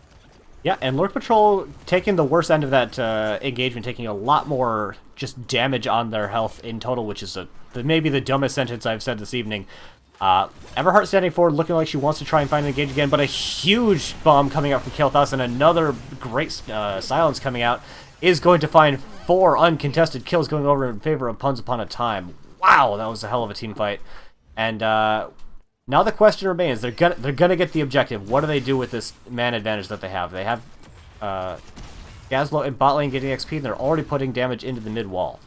Yeah, and Lurk Patrol taking the worst end of that engagement, taking a lot more just damage on their health in total, which is maybe the dumbest sentence I've said this evening. Everheart standing forward, looking like she wants to try and find an engage again, but a huge bomb coming out from Kael'thas and another great silence coming out is going to find 4 uncontested kills going over in favor of Once Upon a Time. Wow, that was a hell of a team fight. And now the question remains: they're gonna get the objective. What do they do with this man advantage that they have? They have Gazlo and bot lane getting XP, and they're already putting damage into the mid wall.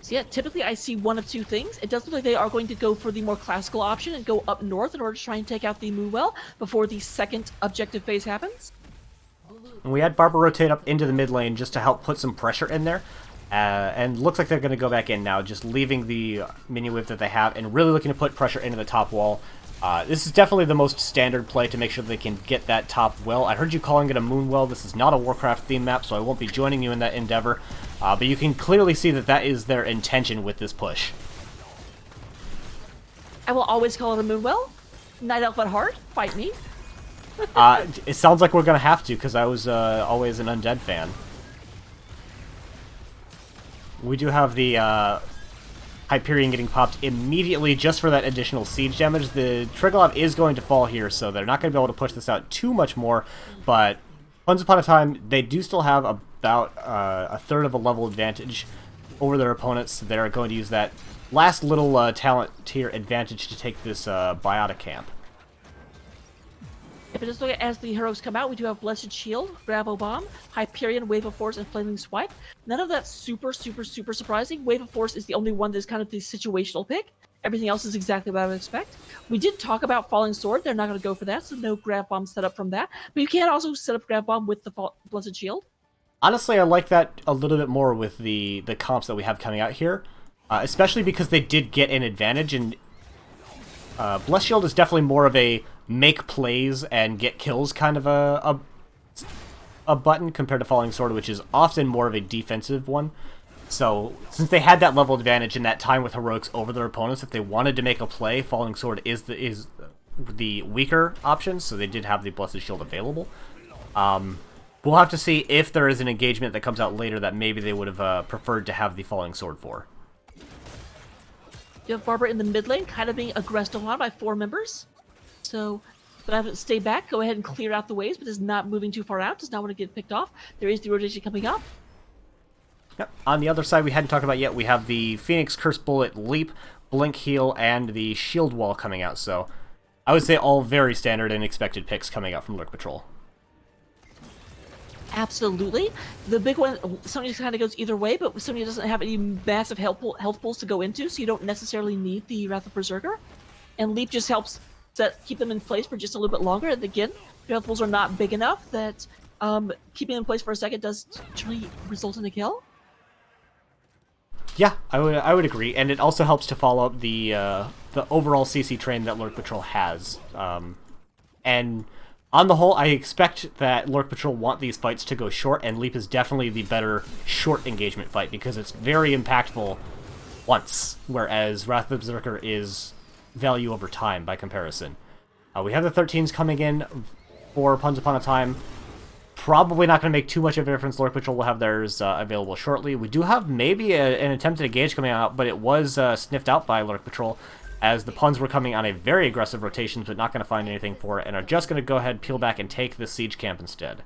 So yeah, typically I see one of two things. It does look like they are going to go for the more classical option and go up north in order to try and take out the Moonwell before the second objective phase happens. And we had Barbara rotate up into the mid lane just to help put some pressure in there. And looks like they're going to go back in now, just leaving the minion whip that they have and really looking to put pressure into the top wall. This is definitely the most standard play to make sure they can get that top well. I heard you calling it a Moonwell. This is not a Warcraft theme map, so I won't be joining you in that endeavor. But you can clearly see that that is their intention with this push. I will always call it a Moonwell. Night Elf at heart, fight me. It sounds like we're going to have to, because I was always an Undead fan. We do have the Hyperion getting popped immediately just for that additional siege damage. The Triglav is going to fall here, so they're not going to be able to push this out too much more. But Once Upon a Time, they do still have about a third of a level advantage over their opponents. They're going to use that last little talent tier advantage to take this Biotic camp. If it just look at as the heroes come out, we do have Blessed Shield, Bravo Bomb, Hyperion, Wave of Force, and Flaming Swipe. None of that super surprising. Wave of Force is the only one that's kind of the situational pick. Everything else is exactly what I would expect. We did talk about Falling Sword. They're not going to go for that, so no Grav Bomb set up from that. But you can also set up Grav Bomb with the Blessed Shield. Honestly, I like that a little bit more with the comps that we have coming out here. Especially because they did get an advantage, and Blessed Shield is definitely more of a make plays and get kills kind of a button compared to Falling Sword, which is often more of a defensive one. So, since they had that level advantage in that time with heroics over their opponents, if they wanted to make a play, Falling Sword is the weaker option, so they did have the Blessed Shield available. We'll have to see if there is an engagement that comes out later that maybe they would have preferred to have the Falling Sword for. You have Barber in the mid lane, kind of being aggressed on by 4 members. So, but have to stay back, go ahead and clear out the waves, but is not moving too far out, does not want to get picked off. There is the rotation coming up. Yep. On the other side, we hadn't talked about yet, we have the Phoenix Curse Bullet Leap, Blink Heal, and the Shield Wall coming out. So, I would say all very standard and expected picks coming out from Lurk Patrol. Absolutely. The big one, Sony kind of goes either way, but Sony doesn't have any massive health pools to go into, so you don't necessarily need the Wrath of Berserker. And Leap just helps keep them in place for just a little bit longer. And again, the health pools are not big enough that keeping them in place for a second does truly result in a kill. Yeah, I would agree, and it also helps to follow up the overall CC train that Lurk Patrol has. And on the whole, I expect that Lurk Patrol want these fights to go short, and Leap is definitely the better short engagement fight because it's very impactful once, whereas Wrath of the Berserker is value over time by comparison. We have the 13s coming in for Once Upon a Time. Probably not going to make too much of a difference. Lurk Patrol will have theirs available shortly. We do have maybe an attempted engage coming out, but it was sniffed out by Lurk Patrol, as the Puns were coming on a very aggressive rotation, but not going to find anything for it, and are just going to go ahead, peel back, and take the siege camp instead.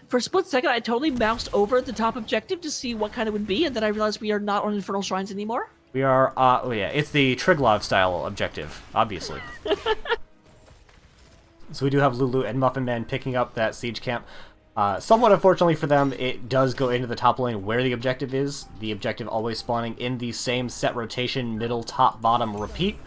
For a split second, I totally moused over the top objective to see what kind it would be, and then I realized we are not on Infernal Shrines anymore. We are, oh yeah, it's the Triglav style objective, obviously. So we do have Lulu and Muffin Man picking up that siege camp. Somewhat unfortunately for them, it does go into the top lane where the objective is. The objective always spawning in the same set rotation, middle, top, bottom, repeat.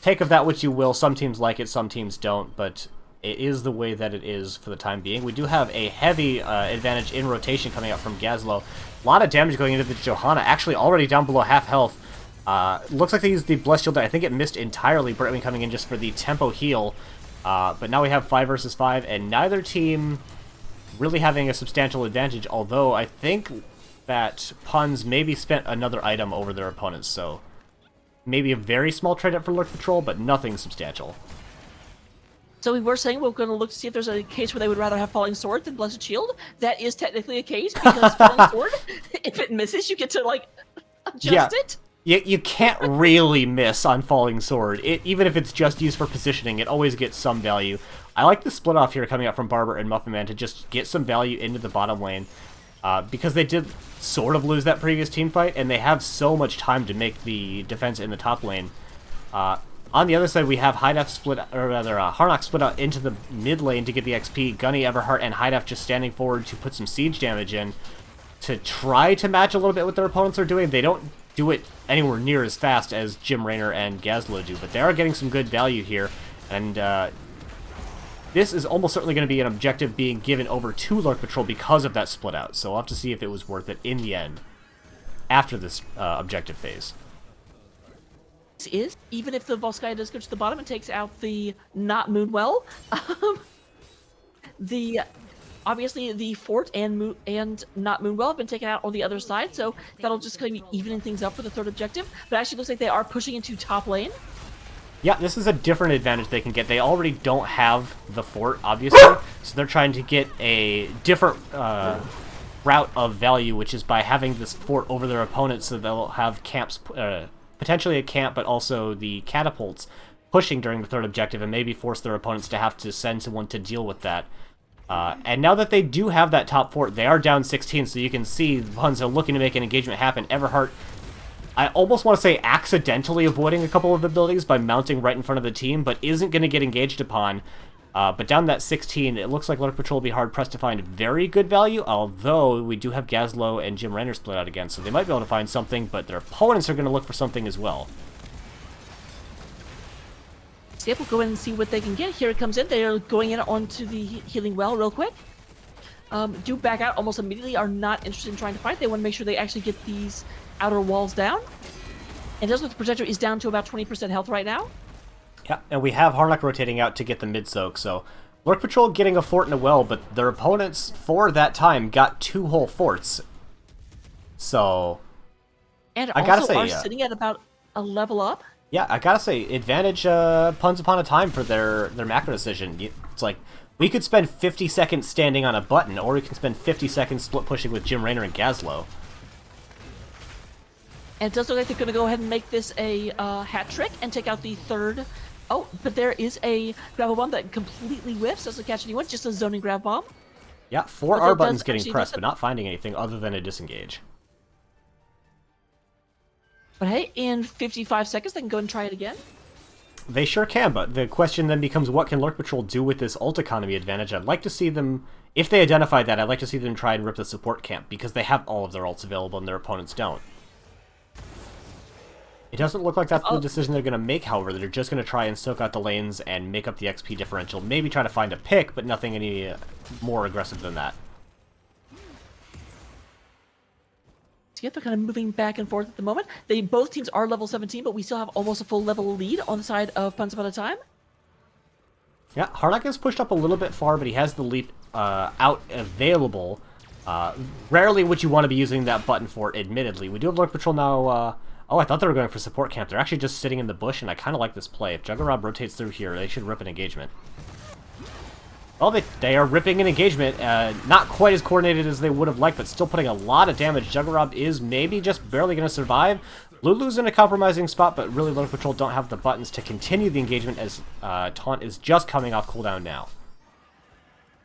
Take of that which you will. Some teams like it, some teams don't, but it is the way that it is for the time being. We do have a heavy advantage in rotation coming out from Gazlo. A lot of damage going into the Johanna, actually already down below half health. Looks like they used the Blessed Shield. I think it missed entirely. Brightwing coming in just for the tempo heal. But now we have 5 versus 5, and neither team really having a substantial advantage, although I think that Puns maybe spent another item over their opponents, so maybe a very small trade-up for Lurk Patrol, but nothing substantial. So we were saying we're going to look to see if there's a case where they would rather have Falling Sword than Blessed Shield. That is technically a case, because Falling Sword, if it misses, you get to, like, adjust it. You can't really miss on Falling Sword. Even if it's just used for positioning, it always gets some value. I like the split off here coming out from Barber and Muffin Man to just get some value into the bottom lane, because they did sort of lose that previous team fight, and they have so much time to make the defense in the top lane. On the other side, we have Hidef split, or rather, Harnock split out into the mid lane to get the XP. Gunny, Everheart, and Hidef just standing forward to put some siege damage in to try to match a little bit what their opponents are doing. They don't do it anywhere near as fast as Jim Raynor and Gazlo do, but they are getting some good value here, and this is almost certainly going to be an objective being given over to Lurk Patrol because of that split out, so we'll have to see if it was worth it in the end after this objective phase. This is, even if the Volskaya does go to the bottom and takes out the not Moonwell, obviously, the fort and not Moonwell have been taken out on the other side, so that'll just kind of be evening things up for the third objective. But actually, looks like they are pushing into top lane. Yeah, this is a different advantage they can get. They already don't have the fort, obviously, so they're trying to get a different route of value, which is by having this fort over their opponents, so they'll have camps, potentially a camp, but also the catapults pushing during the third objective, and maybe force their opponents to have to send someone to deal with that. And now that they do have that top fort, they are down 16, so you can see the Huns are looking to make an engagement happen. Everheart, I almost want to say accidentally avoiding a couple of the buildings by mounting right in front of the team, but isn't going to get engaged upon. But down that 16, it looks like Lurk Patrol will be hard-pressed to find very good value, although we do have Gazlo and Jim Raynor split out again, so they might be able to find something, but their opponents are going to look for something as well. So yep, we'll go in and see what they can get. Here it comes in. They are going in onto the healing well real quick. Do back out almost immediately, are not interested in trying to fight. They want to make sure they actually get these outer walls down. And just with the Protector is down to about 20% health right now. Yeah, and we have Harnock rotating out to get the mid-soak, so Lurk Patrol getting a fort and a well, but their opponents, for that time, got 2 whole forts. So, And I also gotta say, are sitting at about a level up. Yeah, I gotta say, advantage Puns Upon a Time for their macro decision. It's like, We could spend 50 seconds standing on a button, or we can spend 50 seconds split pushing with Jim Raynor and Gazlo. And it does look like they're going to go ahead and make this a hat trick and take out the third. Oh, but there is a gravel bomb that completely whiffs. Doesn't catch anyone, just a zoning grab bomb. Yeah, 4 R buttons getting pressed, but not finding anything other than a disengage. But hey, in 55 seconds, they can go and try it again. They sure can, but the question then becomes, what can Lurk Patrol do with this ult economy advantage? I'd like to see them, if they identify that, I'd like to see them try and rip the support camp, because they have all of their ults available and their opponents don't. It doesn't look like that's the decision they're going to make, however. They're just going to try and soak out the lanes and make up the XP differential. Maybe try to find a pick, but nothing any more aggressive than that. They're kind of moving back and forth at the moment. Both teams are level 17, but we still have almost a full level lead on the side of Once Upon a Time. Yeah, Harnack is pushed up a little bit far, but he has the leap out available. Rarely would you want to be using that button for, admittedly. We do have Lurk Patrol now. Oh, I thought they were going for support camp. They're actually just sitting in the bush, and I kind of like this play. If Juggerab rotates through here, they should rip an engagement. Oh, they are ripping an engagement. Not quite as coordinated as they would have liked, but still putting a lot of damage. Juggerab is maybe just barely going to survive. Lulu's in a compromising spot, but really Lurk Patrol don't have the buttons to continue the engagement as Taunt is just coming off cooldown now.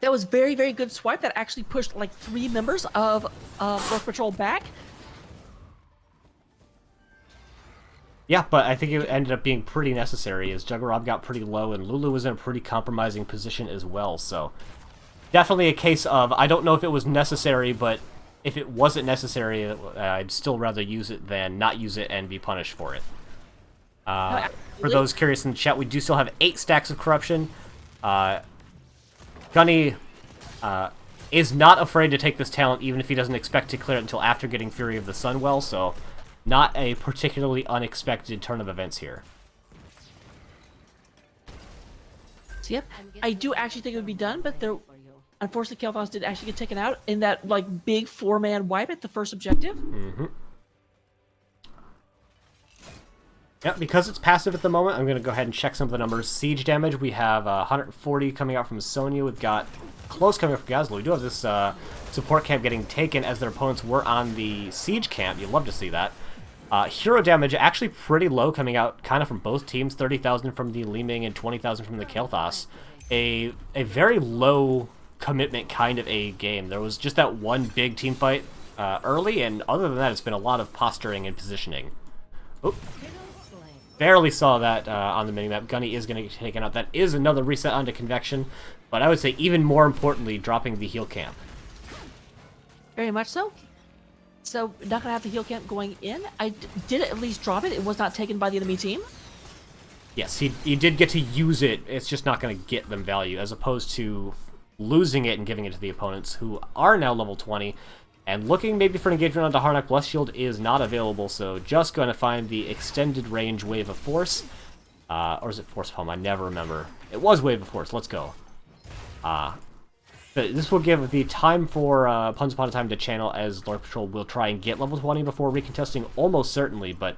That was very, very good swipe. That actually pushed like 3 members of Lurk Patrol back. Yeah, but I think it ended up being pretty necessary as Juggerab got pretty low and Lulu was in a pretty compromising position as well, so definitely a case of, I don't know if it was necessary, but if it wasn't necessary, I'd still rather use it than not use it and be punished for it. For those curious in the chat, we do still have 8 stacks of corruption. Gunny is not afraid to take this talent, even if he doesn't expect to clear it until after getting Fury of the Sunwell, so not a particularly unexpected turn of events here. So yep, I do actually think it would be done, but there, unfortunately, Kel'Thas did actually get taken out in that like big 4-man wipe at the first objective. Mm-hmm. Yeah, because it's passive at the moment, I'm going to go ahead and check some of the numbers. Siege damage, we have 140 coming out from Sonya. We've got close coming out from Gazlo. We do have this support camp getting taken as their opponents were on the siege camp. You'd love to see that. Hero damage actually pretty low coming out kind of from both teams. 30,000 from the Li Ming and 20,000 from the Kel'Thas. A very low commitment kind of a game. There was just that one big team fight early, and other than that, it's been a lot of posturing and positioning. Oop. Barely saw that on the minimap. Gunny is going to get taken out. That is another reset onto Convection, but I would say even more importantly, dropping the heal camp. Very much so. So, not going to have the heal camp going in. I did at least drop it. It was not taken by the enemy team. Yes, he did get to use it. It's just not going to get them value, as opposed to losing it and giving it to the opponents, who are now level 20. And looking maybe for an engagement onto Harnack. Bless Shield is not available, so just going to find the extended range Wave of Force. Or is it Force Palm? I never remember. It was Wave of Force. Let's go. But this will give the time for Once Upon a Time to channel, as Lurk Patrol will try and get level 20 before recontesting, almost certainly, but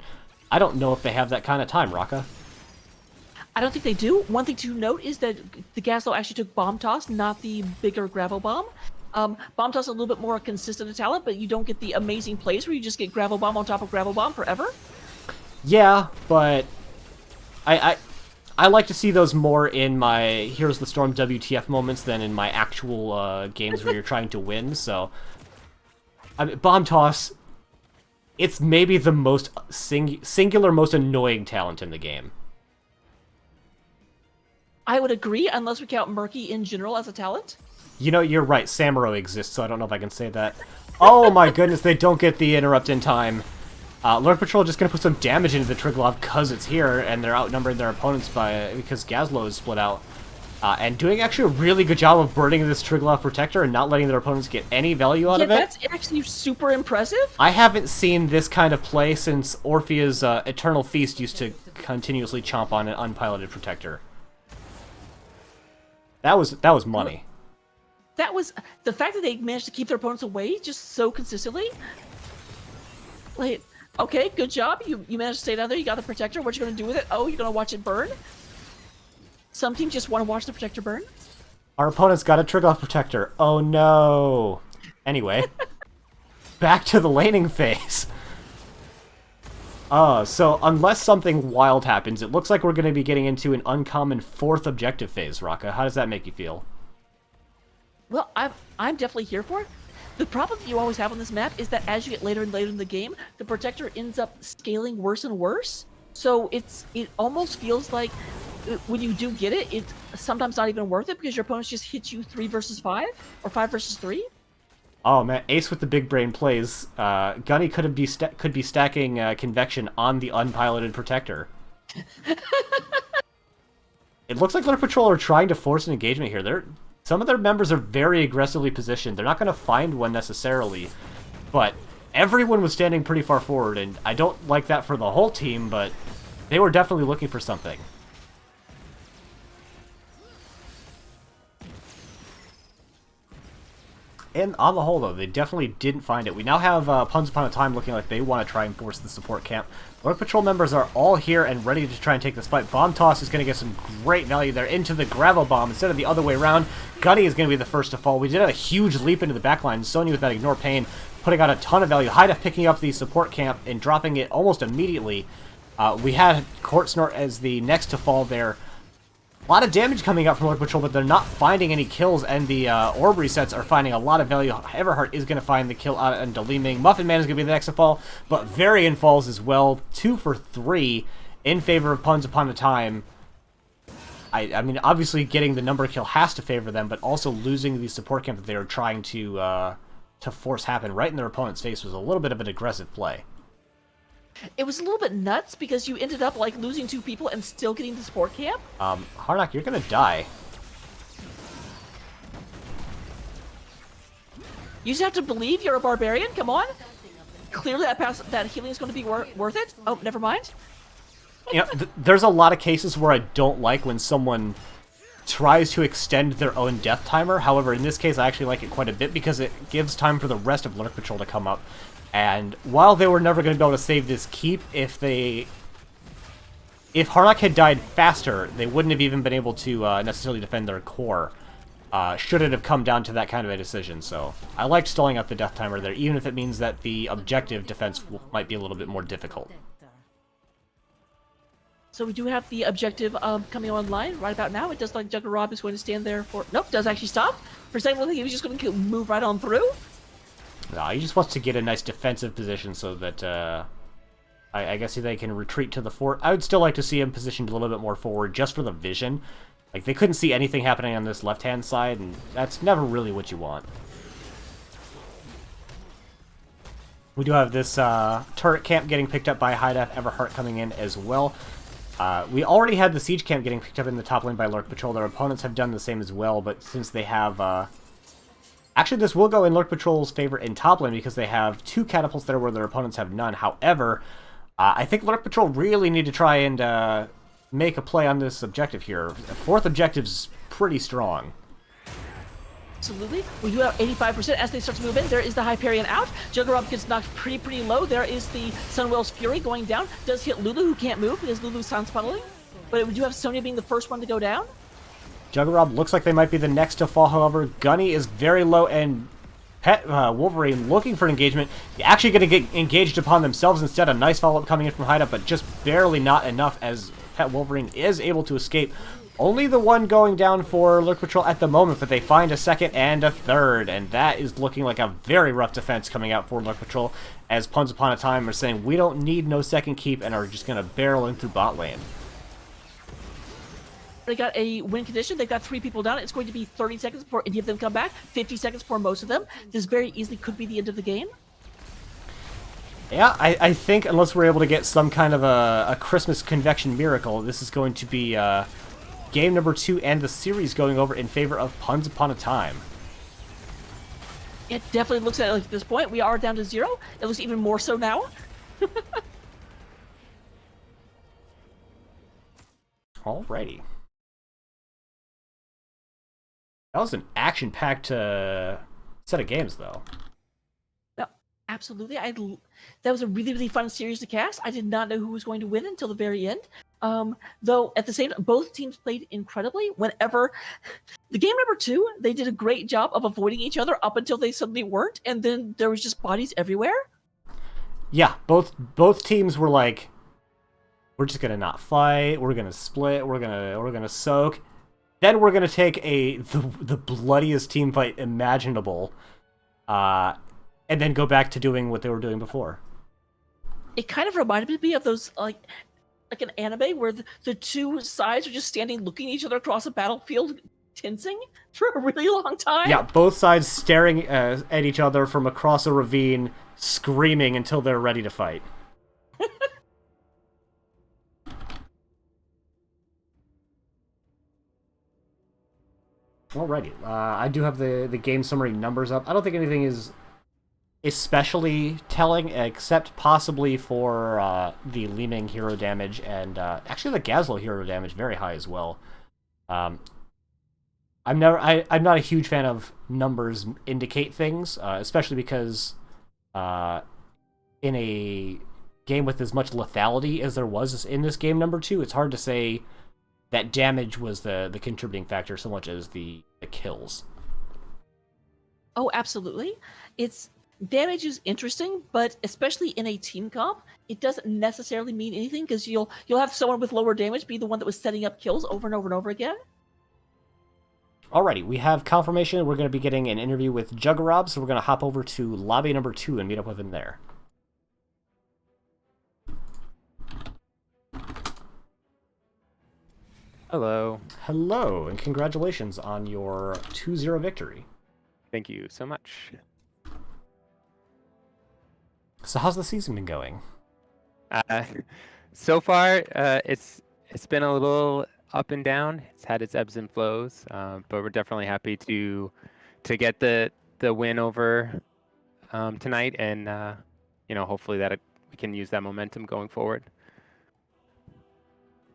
I don't know if they have that kind of time, Raka. I don't think they do. One thing to note is that the Gazlo actually took Bomb Toss, not the bigger Gravel Bomb. Bomb Toss is a little bit more consistent a talent, but you don't get the amazing plays where you just get Gravel Bomb on top of Gravel Bomb forever. Yeah, but I like to see those more in my Heroes of the Storm WTF moments than in my actual games where you're trying to win, so I mean, Bomb Toss, it's maybe the most singular, most annoying talent in the game. I would agree, unless we count Murky in general as a talent. You know, you're right, Samuro exists, so I don't know if I can say that. Oh my goodness, they don't get the interrupt in time. Lurk Patrol just going to put some damage into the Triglav because it's here, and they're outnumbering their opponents because Gazlo is split out. And doing actually a really good job of burning this Triglav Protector and not letting their opponents get any value out of it. That's actually super impressive. I haven't seen this kind of play since Orphea's Eternal Feast used to continuously chomp on an unpiloted Protector. That was money. That was the fact that they managed to keep their opponents away just so consistently. Like, okay, good job. You managed to stay down there. You got the Protector. What you going to do with it? Oh, you're going to watch it burn? Some teams just want to watch the Protector burn. Our opponent's got a Trigger Protector. Oh no. Anyway, back to the laning phase. So unless something wild happens, it looks like we're going to be getting into an uncommon 4th objective phase, Raka. How does that make you feel? Well, I'm definitely here for it. The problem that you always have on this map is that as you get later and later in the game, the Protector ends up scaling worse and worse. So it almost feels like when you do get it, it's sometimes not even worth it because your opponents just hit you 3 versus 5 or 5 versus 3. Oh man, Ace with the big brain plays. Gunny could be stacking Convection on the unpiloted Protector. It looks like Lurk Patrol are trying to force an engagement here. Some of their members are very aggressively positioned. They're not going to find one necessarily, but everyone was standing pretty far forward, and I don't like that for the whole team, but they were definitely looking for something. And on the whole, though, they definitely didn't find it. We now have Puns Upon a Time looking like they want to try and force the support camp. Lurk Patrol members are all here and ready to try and take this fight. Bomb Toss is going to get some great value there into the Gravel Bomb instead of the other way around. Gunny is going to be the first to fall. We did a huge leap into the backline. Sony with that Ignore Pain putting out a ton of value. Hydef picking up the support camp and dropping it almost immediately. We had Court Snort as the next to fall there. A lot of damage coming out from Lurk Patrol, but they're not finding any kills, and the orb resets are finding a lot of value. Everheart is going to find the kill out on Deliming. Muffin Man is going to be the next to fall, but Varian falls as well. 2 for 3 in favor of Puns Upon a Time. I mean, obviously getting the number kill has to favor them, but also losing the support camp that they were trying to force happen right in their opponent's face was a little bit of an aggressive play. It was a little bit nuts because you ended up like losing 2 people and still getting the support camp. Harnack, you're gonna die. You just have to believe you're a barbarian. Come on. Clearly that healing is going to be worth it. Oh, never mind. You know, there's a lot of cases where I don't like when someone tries to extend their own death timer. However, in this case, I actually like it quite a bit because it gives time for the rest of Lurk Patrol to come up. And while they were never going to be able to save this keep, if Harnack had died faster, they wouldn't have even been able to necessarily defend their core, should it have come down to that kind of a decision. So I liked stalling out the death timer there, even if it means that the objective defense might be a little bit more difficult. So we do have the objective coming online right about now. It does look like Jugger Rob is going to stand there for... Nope, does actually stop. For a second, I think he was just going to move right on through. No, he just wants to get a nice defensive position so that I guess they can retreat to the fort. I would still like to see him positioned a little bit more forward just for the vision. Like, they couldn't see anything happening on this left-hand side, and that's never really what you want. We do have this turret camp getting picked up by Hydef, Everheart coming in as well. We already had the siege camp getting picked up in the top lane by Lurk Patrol. Their opponents have done the same as well, but since they have... Actually, this will go in Lurk Patrol's favor in top lane because they have 2 catapults there where their opponents have none. However, I think Lurk Patrol really need to try and make a play on this objective here. The 4th objective's pretty strong. Absolutely. We do have 85% as they start to move in. There is the Hyperion out. Juggernaut gets knocked pretty low. There is the Sunwell's Fury going down. Does hit Lulu, who can't move because Lulu's sound-spelling. But we do have Sonya being the first one to go down. Juggernaut looks like they might be the next to fall, however. Gunny is very low, and Wolverine looking for an engagement. Actually going to get engaged upon themselves instead. A nice follow-up coming in from Hideout, but just barely not enough as Pet Wolverine is able to escape. Only the one going down for Lurk Patrol at the moment, but they find a second and a third, and that is looking like a very rough defense coming out for Lurk Patrol, as Puns Upon a Time are saying, we don't need no second keep, and are just going to barrel in through bot lane. They got a win condition. They've got 3 people down. It's going to be 30 seconds before any of them come back. 50 seconds for most of them. This very easily could be the end of the game. Yeah, I think unless we're able to get some kind of a Christmas convection miracle, this is going to be game number 2 and the series going over in favor of Puns Upon a Time. It definitely looks like at this point we are down to 0. It looks even more so now. Alrighty. That was an action-packed set of games, though. No, Absolutely. That was a really, really fun series to cast. I did not know who was going to win until the very end. Though at the same time, both teams played incredibly. Whenever the game number 2, they did a great job of avoiding each other up until they suddenly weren't, and then there was just bodies everywhere. Yeah, both teams were like, we're just gonna not fight. We're gonna split. We're gonna soak. Then we're gonna take the bloodiest team fight imaginable, and then go back to doing what they were doing before. It kind of reminded me of those like an anime where the two sides are just standing looking at each other across a battlefield, tensing for a really long time. Yeah, both sides staring at each other from across a ravine, screaming until they're ready to fight. Alrighty, I do have the game summary numbers up. I don't think anything is especially telling, except possibly for the Li Ming hero damage, and actually the Gazlo hero damage very high as well. I'm not a huge fan of numbers indicate things, especially because in a game with as much lethality as there was in this game number 2, it's hard to say that damage was the contributing factor so much as the kills. Oh, absolutely. Damage is interesting, but especially in a team comp, it doesn't necessarily mean anything because you'll have someone with lower damage be the one that was setting up kills over and over and over again. Alrighty, we have confirmation. We're going to be getting an interview with Juggerob, so we're going to hop over to lobby number 2 and meet up with him there. Hello. Hello, and congratulations on your 2-0 victory. Thank you so much. So how's the season been going? So far, it's been a little up and down. It's had its ebbs and flows, but we're definitely happy to get the win over tonight, and hopefully that we can use that momentum going forward.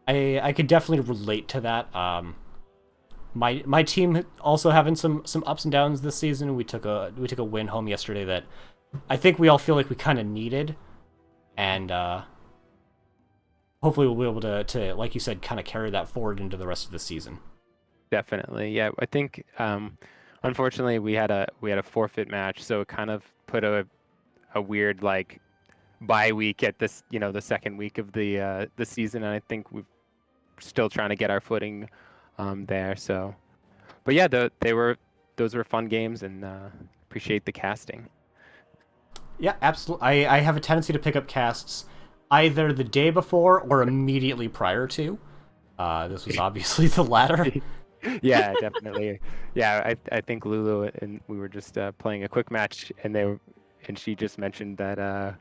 I could definitely relate to that. My team also having some ups and downs this season. We took a win home yesterday that I think we all feel like we kind of needed, and hopefully we'll be able to, like you said, kind of carry that forward into the rest of the season. Definitely, yeah. I think unfortunately we had a forfeit match, so it kind of put a weird like bye week at this the second week of the season, and I think we're still trying to get our footing there. So, but yeah, those were fun games, and appreciate the casting. Yeah, absolutely. I have a tendency to pick up casts either the day before or immediately prior to. This was obviously the latter. Yeah, definitely. Yeah, I think Lulu and we were just playing a quick match, and she just mentioned that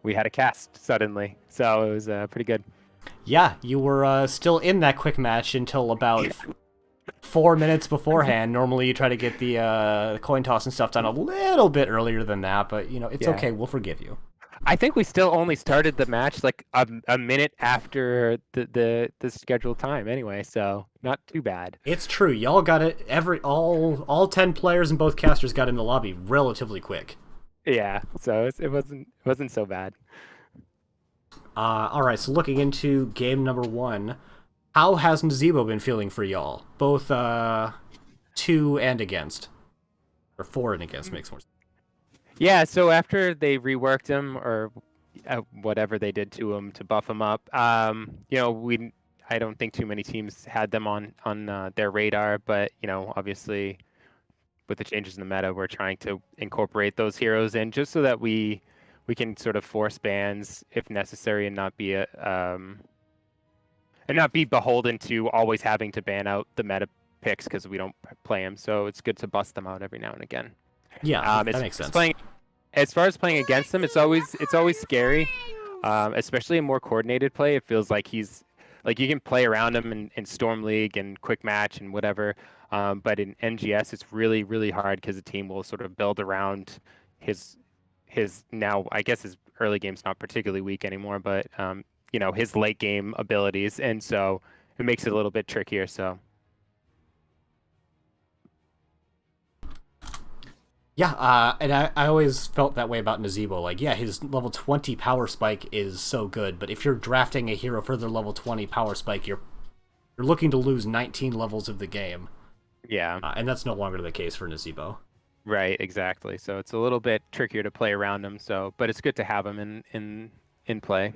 we had a cast suddenly, so it was pretty good. Yeah, you were still in that quick match until about 4 minutes beforehand. Normally you try to get the coin toss and stuff done a little bit earlier than that, but it's okay. We'll forgive you. I think we still only started the match like a minute after the scheduled time anyway, so not too bad. It's true. Y'all got it. All 10 players and both casters got in the lobby relatively quick. Yeah, so it wasn't so bad. All right, so looking into game number 1, how has Nazebo been feeling for y'all? Both 2 and against, or 4 and against makes more sense. Yeah, so after they reworked him or whatever they did to him to buff him up, I don't think too many teams had them on their radar, but obviously with the changes in the meta, we're trying to incorporate those heroes in just so that we can sort of force bans if necessary and not be beholden to always having to ban out the meta picks because we don't play them. So it's good to bust them out every now and again. Yeah, that makes sense. As far as playing against them, it's always scary, especially in more coordinated play. It feels like he's like you can play around him in Storm League and Quick Match and whatever, but in NGS it's really, really hard because the team will sort of build around his now, I guess his early game's not particularly weak anymore, but his late game abilities, and so it makes it a little bit trickier. So Yeah, and I always felt that way about Nazebo. Like, yeah, his level 20 power spike is so good, but if you're drafting a hero for their level 20 power spike, you're looking to lose 19 levels of the game. Yeah, And that's no longer the case for Nazebo. right, exactly. So it's a little bit trickier to play around him. So, but it's good to have him in play.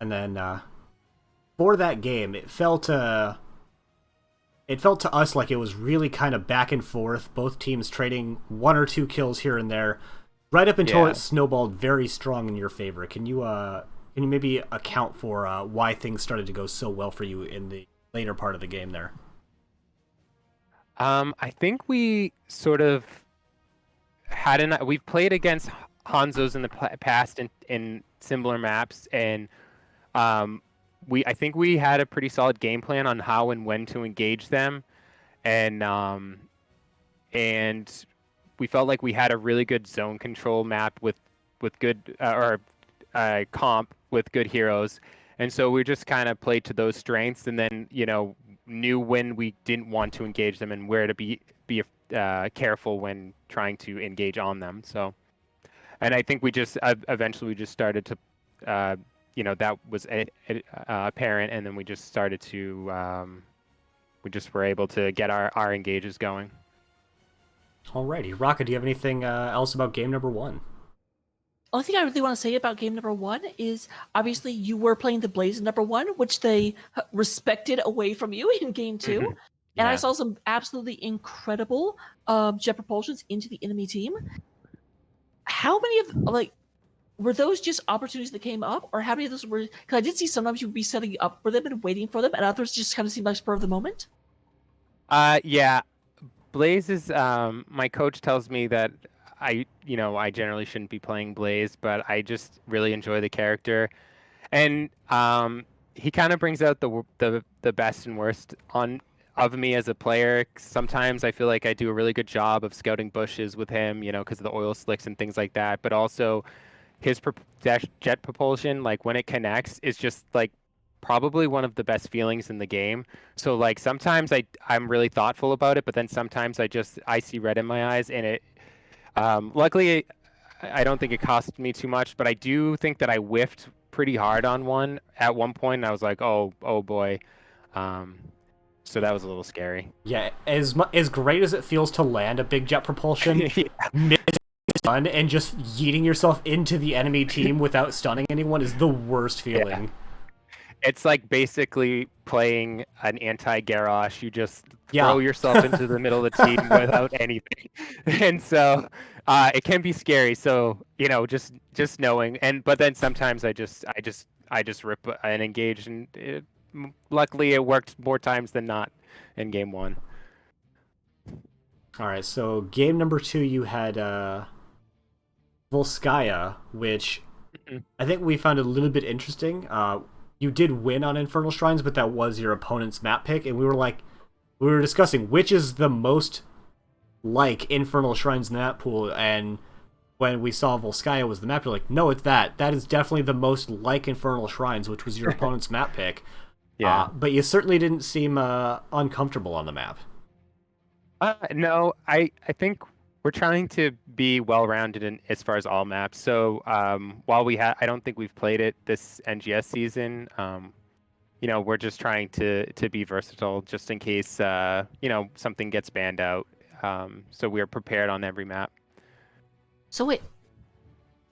And then for that game, it felt to us like it was really kind of back and forth, both teams trading one or two kills here and there, right up until it snowballed very strong in your favor. Can you maybe account for why things started to go so well for you in the later part of the game there? I think we sort of we've played against Hanzos in the past in similar maps, and I think we had a pretty solid game plan on how and when to engage them, and we felt like we had a really good zone control map with good comp with good heroes, and so we just kind of played to those strengths, and then knew when we didn't want to engage them and where to be careful when trying to engage on them. So, and I think we just eventually we just started to that was apparent, and then we just started to we just were able to get our engages going. Alrighty, Raka, do you have anything else about game number one? Only thing I really want to say about game number one is obviously you were playing the Blaze in number one, which they respected away from you in game two. And I saw some absolutely incredible jet propulsions into the enemy team. How many of were those just opportunities that came up, or how many of those were? Because I did see sometimes you would be setting up for them and waiting for them, and others just kind of seemed like spur of the moment. Yeah, Blaze is my coach tells me that I generally shouldn't be playing Blaze, but I just really enjoy the character, and he kind of brings out the best and worst of me as a player. Sometimes I feel like I do a really good job of scouting bushes with him, because of the oil slicks and things like that. But also his jet propulsion, like when it connects, is just like probably one of the best feelings in the game. So like sometimes I'm really thoughtful about it, but then sometimes I see red in my eyes, and it luckily I don't think it cost me too much, but I do think that I whiffed pretty hard on one at one point, and I was like, oh boy. So that was a little scary. Yeah, as great as it feels to land a big jet propulsion, stun and just yeeting yourself into the enemy team without stunning anyone is the worst feeling. Yeah. It's like basically playing an anti-Garrosh. You just throw yourself into the middle of the team without anything, and so it can be scary. So just knowing, but then sometimes I just rip and engage, and luckily it worked more times than not in game one. All right, so game number two you had Volskaya, which I think we found a little bit interesting. You did win on Infernal Shrines, but that was your opponent's map pick, and we were discussing which is the most like Infernal Shrines in that pool, and when we saw Volskaya was the map, you're like, no, it's that. That is definitely the most like Infernal Shrines, which was your opponent's map pick. Yeah. But you certainly didn't seem uncomfortable on the map. No, I think we're trying to be well-rounded as far as all maps. So while I don't think we've played it this NGS season. We're just trying to be versatile, just in case something gets banned out. So we're prepared on every map. So wait,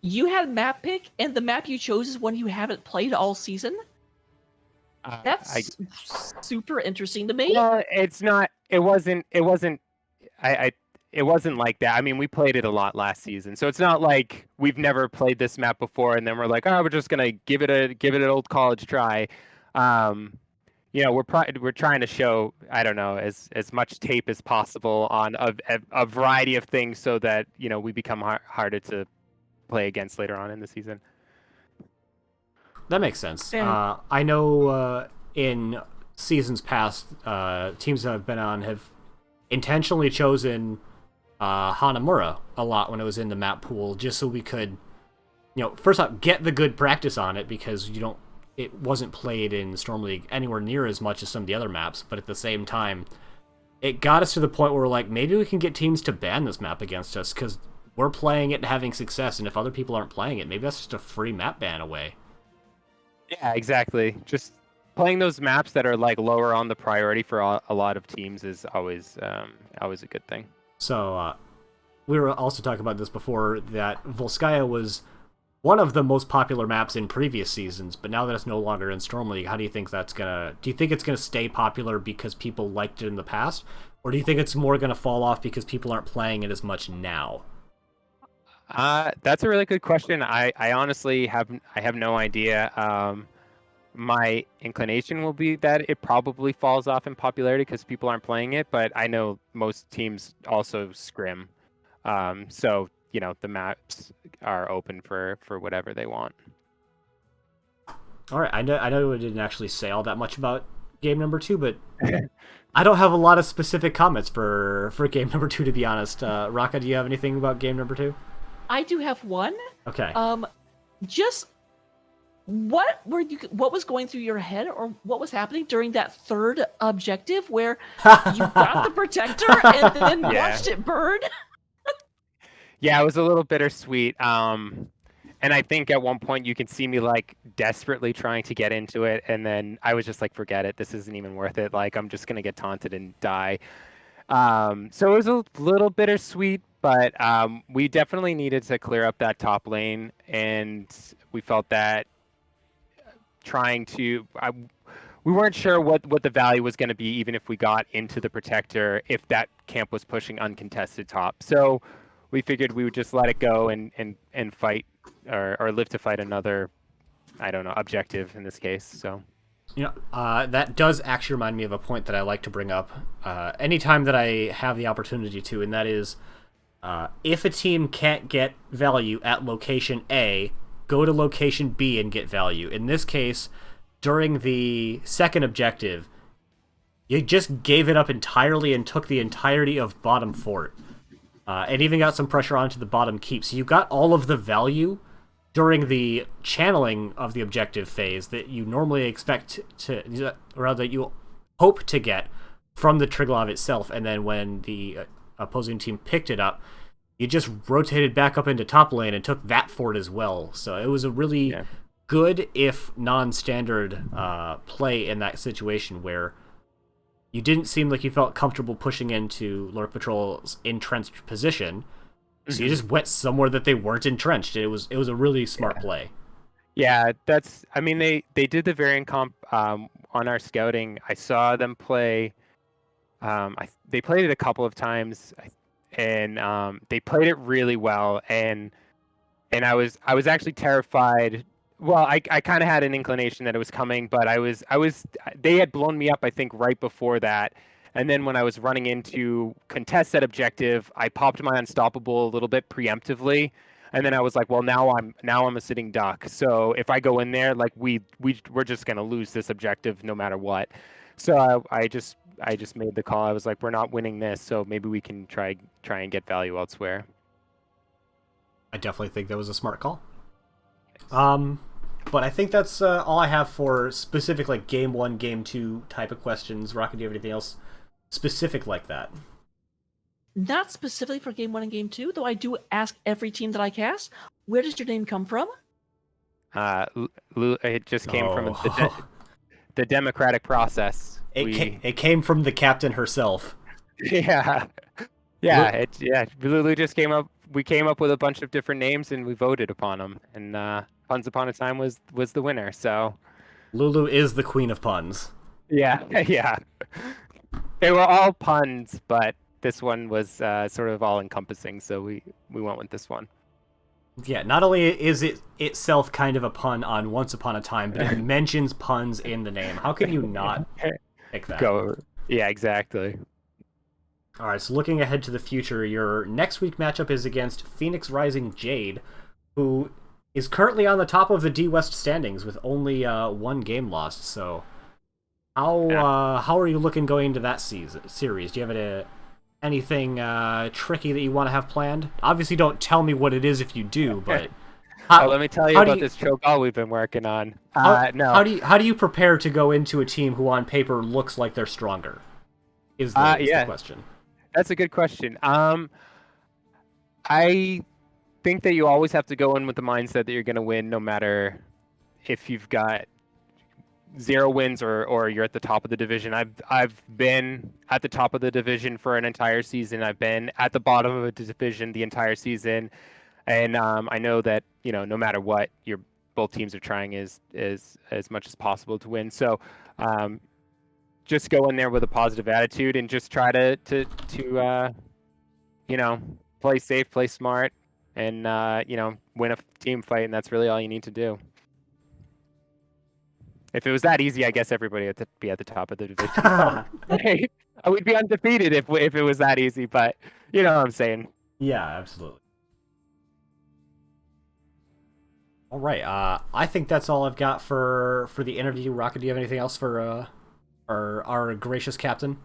you had map pick, and the map you chose is one you haven't played all season? That's super interesting to me. Well, it's not. It wasn't. It wasn't like that. I mean, we played it a lot last season, so it's not like we've never played this map before, and then we're like, oh, we're just gonna give it an old college try. We're trying to show, I don't know, as much tape as possible on a variety of things, so that we become harder to play against later on in the season. That makes sense. I know in seasons past, teams that I've been on have intentionally chosen Hanamura a lot when it was in the map pool, just so we could, first off, get the good practice on it, because it wasn't played in Storm League anywhere near as much as some of the other maps, but at the same time, it got us to the point where we're like, maybe we can get teams to ban this map against us because we're playing it and having success, and if other people aren't playing it, maybe that's just a free map ban away. Yeah, exactly. Just playing those maps that are like lower on the priority for a lot of teams is always always a good thing. So we were also talking about this before, that Volskaya was one of the most popular maps in previous seasons, but now that it's no longer in Storm League, how do you think that's gonna... Do you think it's gonna stay popular because people liked it in the past, or do you think it's more gonna fall off because people aren't playing it as much now? That's a really good question. I honestly have no idea. My inclination will be that it probably falls off in popularity because people aren't playing it, but I know most teams also scrim. So, you know, the maps are open for whatever they want. All right, I know we didn't actually say all that much about game number 2, but I don't have a lot of specific comments for game number 2, to be honest. Raka, do you have anything about game number 2? I do have one. Okay. Just what was going through your head, or what was happening during that third objective where you got the protector and then watched it burn? Yeah, it was a little bittersweet. And I think at one point you can see me like desperately trying to get into it, and then I was just like, forget it. This isn't even worth it. Like, I'm just gonna get taunted and die. So it was a little bittersweet, but we definitely needed to clear up that top lane, and we felt that we weren't sure what the value was going to be, even if we got into the protector, if that camp was pushing uncontested top. So we figured we would just let it go and fight, or live to fight another, I don't know, objective in this case. So. You know, that does actually remind me of a point that I like to bring up anytime that I have the opportunity to, and that is, if a team can't get value at location A, go to location B and get value. In this case, during the second objective, you just gave it up entirely and took the entirety of bottom fort, and even got some pressure onto the bottom keep. So you got all of the value during the channeling of the objective phase that you normally expect to, or rather you hope to get from the Triglav itself, and then when the opposing team picked it up, you just rotated back up into top lane and took that fort as well. So it was a really good, if non-standard, play in that situation where you didn't seem like you felt comfortable pushing into Lurk Patrol's entrenched position, so you just went somewhere that they weren't entrenched. It was a really smart play. Yeah, I mean, they did the variant comp on our scouting. I saw them play. They played it a couple of times, and they played it really well. And I was actually terrified. Well, I kind of had an inclination that it was coming, but they had blown me up, I think, right before that. And then when I was running into contest that objective, I popped my unstoppable a little bit preemptively, and then I was like, well, now I'm a sitting duck. So if I go in there, like we're just gonna lose this objective no matter what. So I just made the call. I was like, we're not winning this, so maybe we can try and get value elsewhere. I definitely think that was a smart call. But I think that's all I have for specific, like, Game 1, Game 2 type of questions. Rocket, do you have anything else specific like that? Not specifically for Game 1 and Game 2, though I do ask every team that I cast, where does your name come from? It just came from the democratic process. It came from the captain herself. Yeah. Lulu just came up. We came up with a bunch of different names and we voted upon them. And Puns Upon a Time was the winner. So Lulu is the queen of puns. Yeah. They were all puns, but this one was sort of all encompassing. So we went with this one. Yeah, not only is it itself kind of a pun on Once Upon a Time, but it mentions puns in the name. How can you not pick that? Yeah, exactly. All right, so looking ahead to the future, your next week matchup is against Phoenix Rising Jade, who is currently on the top of the D West standings with only one game lost. So how are you looking going into that series? Do you have anything tricky that you want to have planned? Obviously, don't tell me what it is if you do, but let me tell you about this choke all we've been working on. No. How do you prepare to go into a team who on paper looks like they're stronger? is the Yeah, question. that's a good question. I think that you always have to go in with the mindset that you're going to win, no matter if you've got 0 wins or you're at the top of the division. I've been at the top of the division for an entire season. I've been at the bottom of a division the entire season, and I know that no matter what, both teams are trying as much as possible to win. So just go in there with a positive attitude and just try to play safe, play smart, and win a team fight, and that's really all you need to do. If it was that easy, I guess everybody would be at the top of the division. Right? I would be undefeated if it was that easy, but you know what I'm saying. Yeah, absolutely. All right. I think that's all I've got for the interview. Raka, do you have anything else for our gracious captain?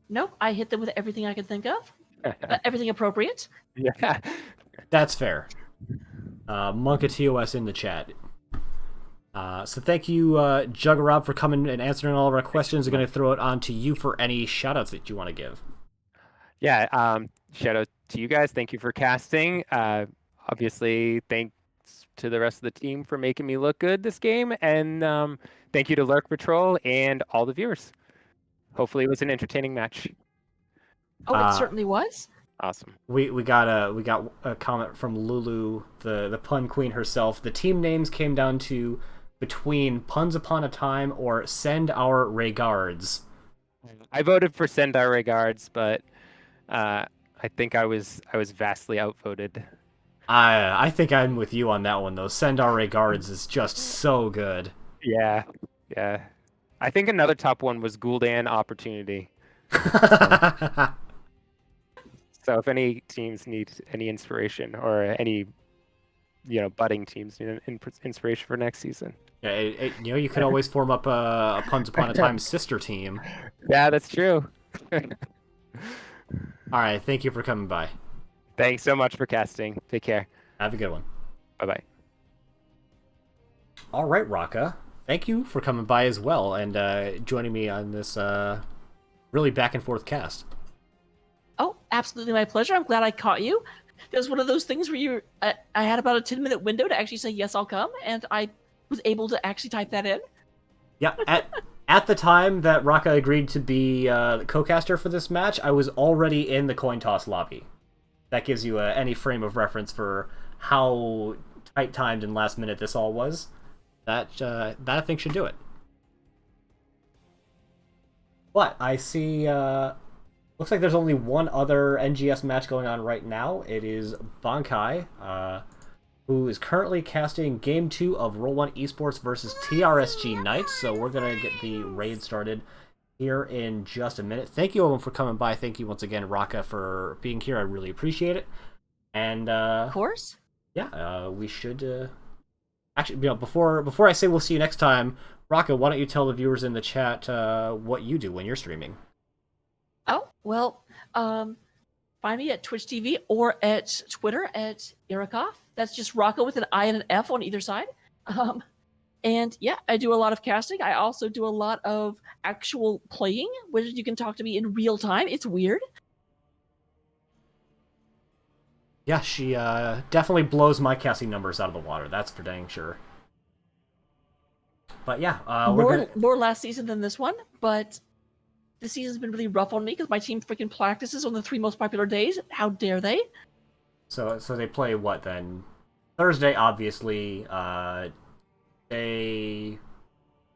Nope, I hit them with everything I could think of. Everything appropriate. Yeah. That's fair. Monka TOS in the chat. So thank you, Juggerob, for coming and answering all of our questions. I'm going to throw it on to you for any shout-outs that you want to give. Yeah, shout out to you guys. Thank you for casting. Obviously, thanks to the rest of the team for making me look good this game. And thank you to Lurk Patrol and all the viewers. Hopefully it was an entertaining match. Oh, it certainly was. Awesome. We got a comment from Lulu, the pun queen herself. The team names came down to between Puns Upon a Time or Send Our Regards. I voted for Send Our Regards, but I think I was vastly outvoted. I think I'm with you on that one though. Send Our Regards is just so good. Yeah. I think another top one was Gul'dan Opportunity. So if any teams need any inspiration, or any budding teams need an inspiration for next season. Yeah, you can always form up a Puns Upon a Time sister team. Yeah, that's true. All right, thank you for coming by. Thanks so much for casting. Take care. Have a good one. Bye-bye. All right, Raka. Thank you for coming by as well and joining me on this really back and forth cast. Oh, absolutely my pleasure. I'm glad I caught you. It was one of those things where I had about a 10-minute window to actually say, yes, I'll come, and I was able to actually type that in. Yeah, at the time that Raka agreed to be the co-caster for this match, I was already in the coin toss lobby. That gives you any frame of reference for how tight-timed and last-minute this all was. That I think should do it. But I see... looks like there's only one other NGS match going on right now. It is Bankai, who is currently casting Game 2 of Roll 1 Esports versus TRSG Knights. So we're going to get the raid started here in just a minute. Thank you everyone for coming by. Thank you once again, Raka, for being here. I really appreciate it. And of course. Yeah, we should... Actually, before I say we'll see you next time, Raka, why don't you tell the viewers in the chat what you do when you're streaming? Oh, well, find me at Twitch TV or at Twitter at Irikoff. That's just Raka with an I and an F on either side. And yeah, I do a lot of casting. I also do a lot of actual playing, where you can talk to me in real time. It's weird. Yeah, she definitely blows my casting numbers out of the water. That's for dang sure. But yeah, more last season than this one, but this season's been really rough on me because my team freaking practices on the 3 most popular days. How dare they? So they play what then? Thursday, obviously.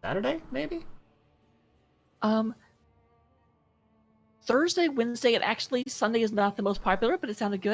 Saturday, maybe? Thursday, Wednesday, and actually Sunday is not the most popular, but it sounded good.